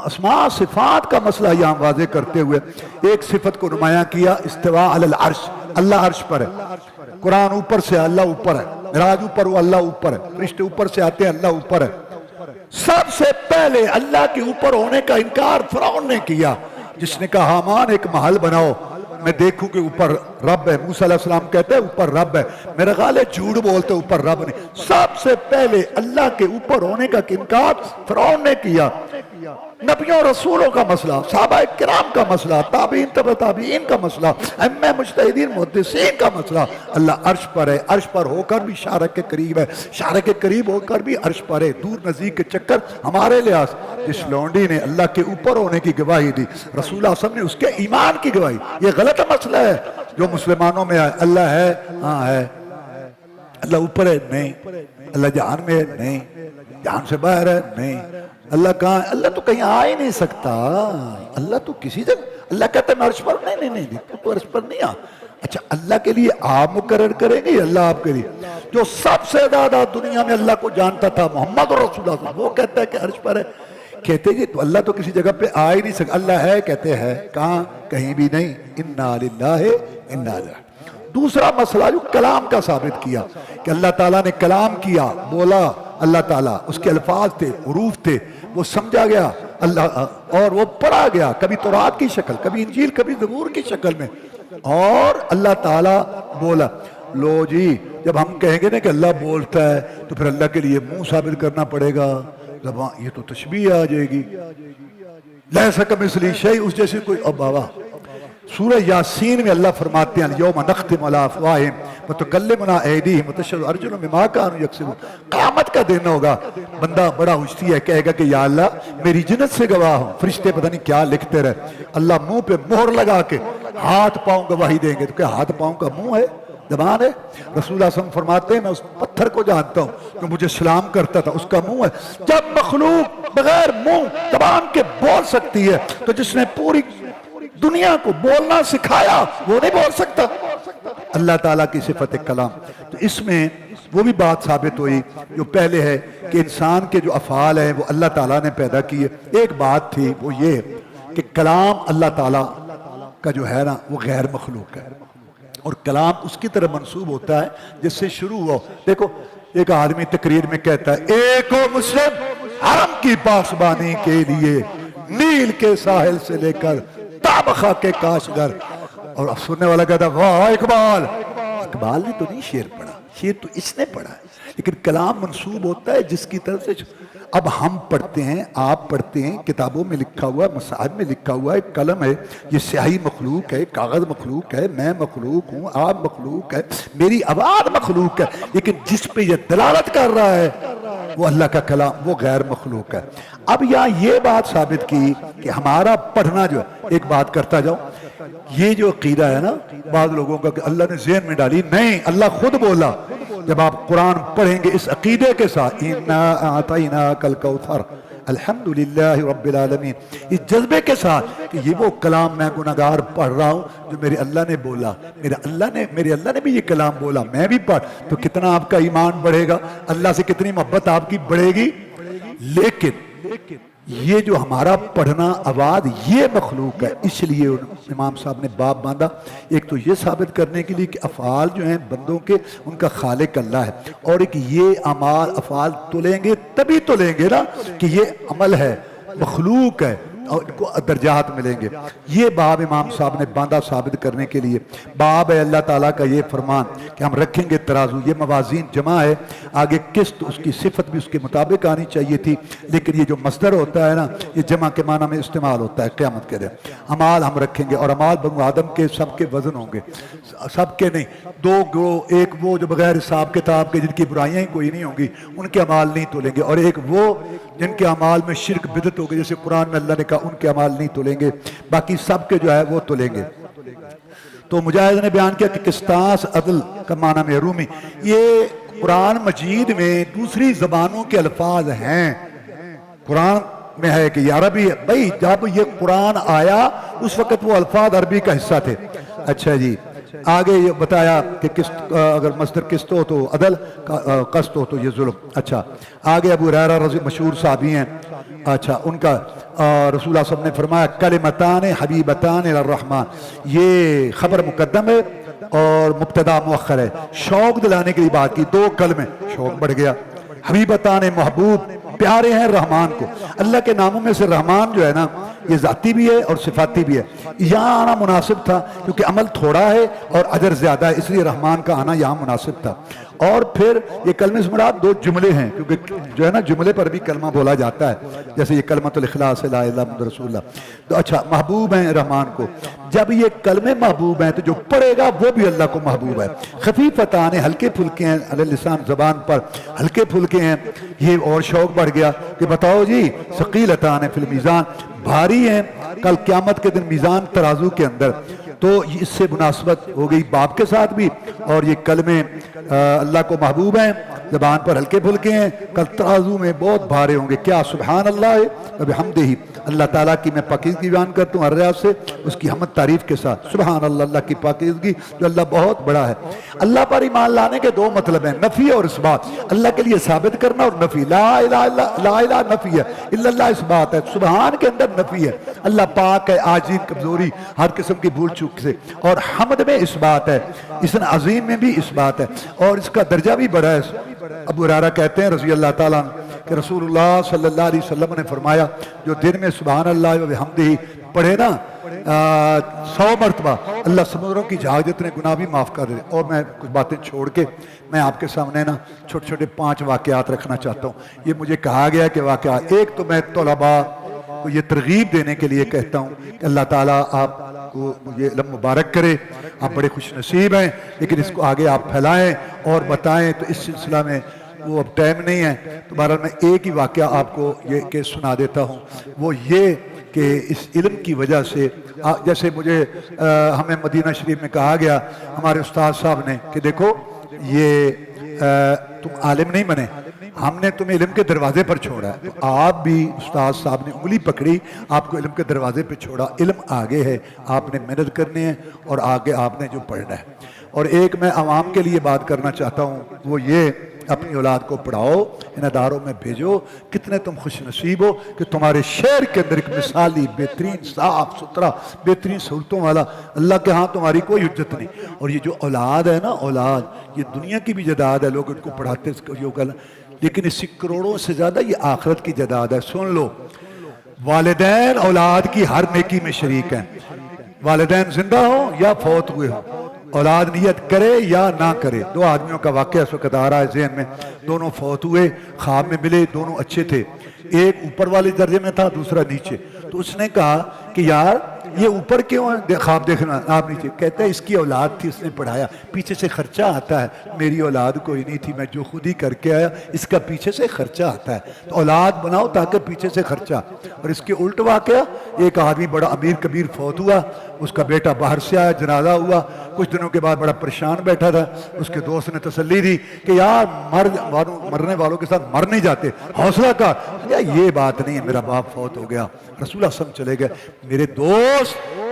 اسماء صفات کا مسئلہ یہاں واضح کرتے ہوئے ایک صفت کو نمایاں کیا، استواء علی العرش، اللہ عرش پر ہے، قرآن اوپر سے، اللہ اوپر ہے، معراج اوپر ہوا، اللہ اوپر ہے، فرشتے اوپر سے آتے ہیں، اللہ اوپر ہے۔ سب سے پہلے اللہ کے اوپر ہونے کا انکار فرعون نے کیا، جس نے کہا حامان ایک محل بناؤ، میں دیکھوں کہ اوپر رب ہے۔ موسیٰ علیہ السلام کہتے ہیں اوپر رب ہے، میرا خیال ہے جھوٹ بولتے اوپر رب نہیں۔ سب سے پہلے اللہ کے اوپر ہونے کا انکار فرعون نے کیا۔ نبیوں اور رسولوں کا مسئلہ، صحابہ کرام کا مسئلہ، تابعین تبع تابعین کا مسئلہ، ائمہ مجتہدین محدثین کا مسئلہ۔ اللہ عرش پر ہے، عرش پر ہو کر بھی شارک کے قریب ہے، شارک کے قریب ہو کر بھی عرش پر ہے۔ دور نزدیک کے چکر ہمارے لحاظ، جس لونڈی نے اللہ کے اوپر ہونے کی گواہی دی، رسول اللہ صلی اللہ علیہ وسلم نے اس کے ایمان کی گواہی، یہ غلط مسئلہ ہے جو مسلمانوں میں ہے۔ اللہ ہے، ہاں ہے۔ اللہ اوپر ہے، نہیں۔ اللہ جہان میں ہے، نہیں۔ جہان سے باہر ہے، نہیں۔ اللہ کہاں ہے؟ اللہ تو کہیں آ ہی نہیں سکتا، اللہ تو کسی جگہ۔ اللہ کہتا ہے میں عرش پر، نہیں تو عرش پر نہیں آ۔ اچھا، اللہ کے لیے آپ مقرر کریں گے یا اللہ آپ کے لیے؟ جو سب سے زیادہ دنیا میں اللہ کو جانتا تھا، محمد رسول اللہ، وہ کہتا ہے کہ عرش پر ہے۔ کہتے جی تو اللہ تو کسی جگہ پہ آ ہی نہیں سکتا۔ اللہ ہے، کہتے ہیں کہاں؟ کہیں بھی نہیں۔ انا للہ انا الیہ۔ دوسرا مسئلہ جو کلام کا ثابت کیا کہ اللہ تعالیٰ نے کلام کیا، بولا اللہ تعالیٰ، اس کے الفاظ تھے، حروف تھے، وہ سمجھا گیا اللہ، اور وہ پڑھا گیا، کبھی تورات کی شکل، کبھی انجیل، کبھی زبور کی شکل میں، اور اللہ تعالیٰ بولا۔ لو جی، جب ہم کہیں گے نا کہ اللہ بولتا ہے تو پھر اللہ کے لیے منہ ثابت کرنا پڑے گا، زبان، یہ تو تشبیہ آ جائے گی۔ لیسا کمثلہ شیء، اس جیسے کوئی۔ اب بابا سورہ یاسین میں اللہ فرماتے ہیں الیوم نختم علی افواہہم وتکلمنا ایدیہم وتشہد ارجلہم بما کانوا یکسبون۔ قیامت کا دن ہوگا، بندہ بڑا ہوشتی ہے، کہے گا کہ یا اللہ میری جنت سے گواہ ہوں، فرشتے پتہ نہیں کیا لکھتے رہے۔ اللہ منہ پہ مہر لگا کے ہاتھ پاؤں گواہی دیں گے، تو کیا ہاتھ پاؤں کا منہ ہے، زبان ہے؟ رسول اللہ صلی اللہ علیہ وسلم فرماتے ہیں میں اس پتھر کو جانتا ہوں جو مجھے سلام کرتا تھا، اس کا منہ ہے۔ جب مخلوق بغیر منہ زبان کے بول سکتی ہے تو جس نے پوری دنیا کو بولنا سکھایا وہ نہیں بول سکتا؟ اللہ تعالیٰ کی صفت کلام۔ تو اس میں وہ بھی بات ثابت ہوئی جو پہلے ہے کہ انسان کے جو افعال ہیں وہ اللہ تعالیٰ نے پیدا کیے۔ ایک بات تھی وہ یہ کہ کلام اللہ تعالیٰ کا جو ہے نا وہ غیر مخلوق ہے، اور کلام اس کی طرح منسوب ہوتا ہے جس سے شروع ہو۔ دیکھو ایک آدمی تقریر میں کہتا ہے ایک ہو مسلم حرم کی پاسبانی کے لیے نیل کے ساحل سے لے کر تابخا کے کاشگر، اور سننے والا کہتا ہے واہ اقبال۔ اقبال نے تو نہیں شعر پڑھا، شعر تو اس نے پڑھا ہے، لیکن کلام منسوب ہوتا ہے جس کی طرف سے۔ اب ہم پڑھتے ہیں، آپ پڑھتے ہیں، کتابوں میں لکھا ہوا ہے، مصاحف میں لکھا ہوا ہے، قلم ہے، یہ سیاہی مخلوق ہے، کاغذ مخلوق ہے، میں مخلوق ہوں، آپ مخلوق ہے، میری آواز مخلوق ہے، لیکن جس پہ یہ دلالت کر رہا ہے وہ اللہ کا کلام، وہ غیر مخلوق ہے۔ اب یہاں یہ بات ثابت کی کہ ہمارا پڑھنا جو ہے، ایک بات کرتا جاؤں، یہ جو عقیدہ ہے نا بعض لوگوں کا کہ اللہ نے ذہن میں ڈالی، نہیں، اللہ خود بولا۔ جب آپ قرآن پڑھیں گے اس عقیدے کے ساتھ اِنَّا أَعْطَيْنَاكَ الْكَوْثَرَ الحمدللہ رب العالمین، اس جذبے کے ساتھ کہ یہ وہ کلام میں گناہگار پڑھ رہا ہوں جو میرے اللہ نے بولا، میرے اللہ نے بھی یہ کلام بولا، میں بھی پڑھ، تو کتنا آپ کا ایمان بڑھے گا، اللہ سے کتنی محبت آپ کی بڑھے گی۔ لیکن یہ جو ہمارا پڑھنا آواز یہ مخلوق ہے، اس لیے امام صاحب نے باب باندھا، ایک تو یہ ثابت کرنے کے لیے کہ افعال جو ہیں بندوں کے ان کا خالق اللہ ہے، اور ایک یہ اعمال افعال تلیں گے تبھی تلیں گے نا کہ یہ عمل ہے، مخلوق ہے، اور ان کو درجات ملیں گے۔ یہ باب امام صاحب نے باندھا ثابت کرنے کے لیے۔ باب ہے اللہ تعالیٰ کا یہ فرمان کہ ہم رکھیں گے ترازو، یہ موازین جمع ہے، آگے قسط اس کی صفت بھی اس کے مطابق آنی چاہیے تھی، لیکن یہ جو مصدر ہوتا ہے نا یہ جمع کے معنی میں استعمال ہوتا ہے قیامت کے دن۔ اعمال ہم رکھیں گے، اور اعمال بنو آدم کے سب کے وزن ہوں گے، سب کے نہیں، دو گروہ، ایک وہ جو بغیر حساب کتاب کے جن کی برائیاں ہی کوئی نہیں ہوں گی ان کے اعمال نہیں تولیں گے، اور ایک وہ جن کے اعمال میں شرک بدعت ہوگی، جیسے قرآن میں اللہ نے کہا ان کے اعمال نہیں تولیں گے، باقی سب کے جو ہے وہ تولیں گے۔ تو مجاہد نے بیان کیا کہ قسطاس عدل کا معنی میں رومی، یہ قرآن مجید میں دوسری زبانوں کے الفاظ ہیں، قرآن میں ہے کہ یہ عربی ہے، بھئی جب یہ قرآن آیا اس وقت وہ الفاظ عربی کا حصہ تھے۔ اچھا جی، آگے یہ بتایا کہ قسط، اگر مصدر قسط ہو تو عدل، قسط ہو تو یہ ظلم۔ اچھا آگے ابو ہریرہ رضی مشہور صحابی ہیں، اچھا ان کا رسول اللہ صلی اللہ علیہ وسلم نے فرمایا کلمتان حبیبتان الرحمن، یہ خبر مقدم ہے اور مبتدا مؤخر ہے، شوق دلانے کے لیے بات کی، دو کلمے، شوق بڑھ گیا۔ حبیبتان محبوب، پیارے ہیں رحمان کو۔ اللہ کے ناموں میں سے رحمان جو ہے نا یہ ذاتی بھی ہے اور صفاتی بھی ہے۔ یہاں آنا مناسب تھا کیونکہ عمل تھوڑا ہے اور اجر زیادہ ہے، اس لیے رحمان کا آنا یہاں مناسب تھا۔ اور پھر یہ کلمے سے مراد دو جملے ہیں، کیونکہ جو ہے نا جملے پر بھی کلمہ بولا جاتا ہے، جیسے یہ کلمۃ الاخلاص لا الہ الا محمد رسول اللہ۔ تو اچھا محبوب ہیں رحمان کو، جب یہ کلمے محبوب ہیں تو جو پڑھے گا وہ بھی اللہ کو محبوب ہے۔ خفیفتان ہلکے پھلکے ہیں، علی لسان زبان پر ہلکے پھلکے ہیں، یہ اور شوق بڑھ گیا کہ بتاؤ جی ثقیلتان فی المیزان، بھاری ہیں کل قیامت کے دن میزان ترازو کے اندر۔ تو اس سے مناسبت ہو گئی باپ کے ساتھ بھی، اور یہ کلمے اللہ کو محبوب ہیں، زبان پر ہلکے پھلکے ہیں، کل ترازو میں بہت بھارے ہوں گے۔ کیا سبحان اللہ و بحمدہ، اللہ تعالیٰ کی میں پاکیزگی بیان کرتا ہوں ہر ریاض سے، اس کی حمد تعریف کے ساتھ۔ سبحان اللہ، اللہ کی پاکیزگی جو اللہ بہت بڑا ہے۔ اللہ پر ایمان لانے کے دو مطلب ہیں، نفی اور اس بات، اللہ کے لیے ثابت کرنا اور نفی۔ لا الہ نفی ہے، الا اللہ اس بات ہے، سبحان کے اندر نفی ہے، اللہ پاک ہے، عاجزی کمزوری ہر قسم کی بھول چوک سے، اور حمد میں اس بات ہے، اسم عظیم میں بھی اس بات ہے، اور اس کا درجہ بھی بڑا ہے۔ ابو ہریرہ کہتے ہیں رضی اللہ تعالیٰ عنہ کہ رسول اللہ صلی اللہ علیہ وسلم نے فرمایا جو دن میں سبحان اللہ و بحمدہ پڑھے نا 100 مرتبہ، اللہ سمندروں کی جھاگ جتنے گناہ بھی معاف کر دے۔ اور میں کچھ باتیں چھوڑ کے میں آپ کے سامنے نا چھوٹے چھوٹے 5 واقعات رکھنا چاہتا ہوں۔ یہ مجھے کہا گیا کہ واقعات، ایک تو میں طلباء کو یہ ترغیب دینے کے لیے کہتا ہوں کہ اللہ تعالیٰ آپ کو یہ علم مبارک کرے، آپ بڑے خوش نصیب ہیں، لیکن اس کو آگے آپ پھیلائیں اور بتائیں۔ تو اس سلسلہ میں وہ اب ٹائم نہیں ہے، تو بہرحال میں ایک ہی واقعہ آپ کو یہ کہ سنا دیتا ہوں۔ وہ یہ کہ اس علم کی وجہ سے جیسے مجھے ہمیں مدینہ شریف میں کہا گیا ہمارے استاد صاحب نے کہ دیکھو یہ تم عالم نہیں بنے، ہم نے تمہیں علم کے دروازے پر چھوڑا ہے، تو آپ بھی استاد صاحب نے انگلی پکڑی، آپ کو علم کے دروازے پہ چھوڑا، علم آگے ہے، آپ نے محنت کرنی ہے اور آگے آپ نے جو پڑھنا ہے۔ اور ایک میں عوام کے لیے بات کرنا چاہتا ہوں، وہ یہ اپنی اولاد کو پڑھاؤ، ان اداروں میں بھیجو، کتنے تم خوش نصیب ہو کہ تمہارے شہر کے اندر ایک مثالی بہترین صاف ستھرا بہترین سہولتوں والا، اللہ کے ہاں تمہاری کوئی حجت نہیں۔ اور یہ جو اولاد ہے نا، اولاد یہ دنیا کی بھی جداد ہے، لوگ ان کو پڑھاتے لیکن اس سے کروڑوں سے زیادہ یہ آخرت کی جداد ہے۔ سن لو، والدین اولاد کی ہر نیکی میں شریک ہیں، والدین زندہ ہوں یا فوت ہوئے ہوں، اولاد نیت کرے یا نہ کرے۔ 2 آدمیوں کا واقعہ اس وقت آ رہا ہے ذہن میں، دونوں فوت ہوئے، خواب میں ملے، دونوں اچھے تھے، ایک اوپر والے درجے میں تھا، دوسرا نیچے۔ تو اس نے کہا کہ یار یہ اوپر کیوں ہے خواب دیکھنا، آپ نیچے؟ کہتا ہے اس کی اولاد تھی، اس نے پڑھایا، پیچھے سے خرچہ آتا ہے، میری اولاد کوئی نہیں تھی، میں جو خود ہی کر کے آیا، اس کا پیچھے سے خرچہ آتا ہے، تو اولاد بناؤ تاکہ پیچھے سے خرچہ۔ اور اس کے الٹ واقعہ، ایک آدمی بڑا امیر کبیر فوت ہوا، اس کا بیٹا باہر سے آیا، جنازہ ہوا، کچھ دنوں کے بعد بڑا پریشان بیٹھا تھا، اس کے دوست نے تسلی دی کہ یار مرنے والوں کے ساتھ مر نہیں جاتے، حوصلہ کر۔ یہ بات نہیں ہے، میرا باپ فوت ہو گیا، رسول اللہ صلی اللہ علیہ وسلم چلے گئے، میرے دوست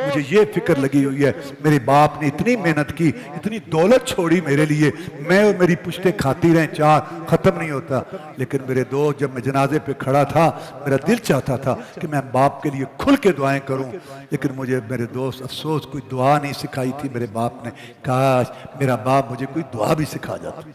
مجھے یہ فکر لگی ہوئی ہے، میرے باپ نے اتنی محنت کی، اتنی دولت چھوڑی میرے لیے، میں اور میری پشتیں کھاتی رہیں، چار ختم نہیں ہوتا، لیکن میرے دوست جب میں جنازے پہ کھڑا تھا میرا دل چاہتا تھا کہ میں باپ کے لیے کھل کے دعائیں کروں، لیکن مجھے میرے دوست افسوس کوئی دعا نہیں سکھائی تھی میرے باپ نے، کاش میرا باپ مجھے کوئی دعا بھی سکھا جاتا۔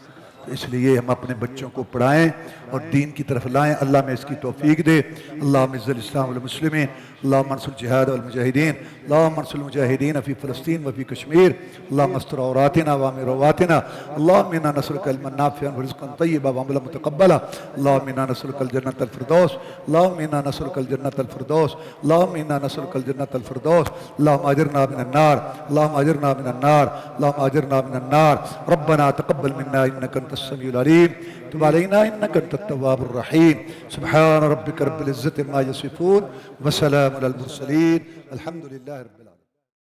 اس لیے ہم اپنے بچوں کو پڑھائیں اور دین کی طرف لائیں، اللہ میں اس کی توفیق دے۔ اللہم اعز الاسلام والمسلمین، اللہم انصر الجہاد والمجاہدین، اللہم انصر المجاہدین فی فلسطین وفی کشمیر، اللہم استر عوراتنا وامن رواتنا، اللہم انا نسألک علما نافعا ورزقا طیبا وعملا متقبلا، اللہم انا نسألک الجنة الفردوس، اللہم انا نسألک الجنة الفردوس، اللہم انا نسألک الجنة الفردوس، اللہم اجرنا من النار، اللہم اجرنا من النار، اللہم اجرنا من النار، ربنا تقبل منا انک انت السمیع العلیم، تب علینا انک انت التواب الرحیم، سبحان ربک رب العزة عما یصفون وسلام علی المرسلین، الحمدللہ رب العالمین۔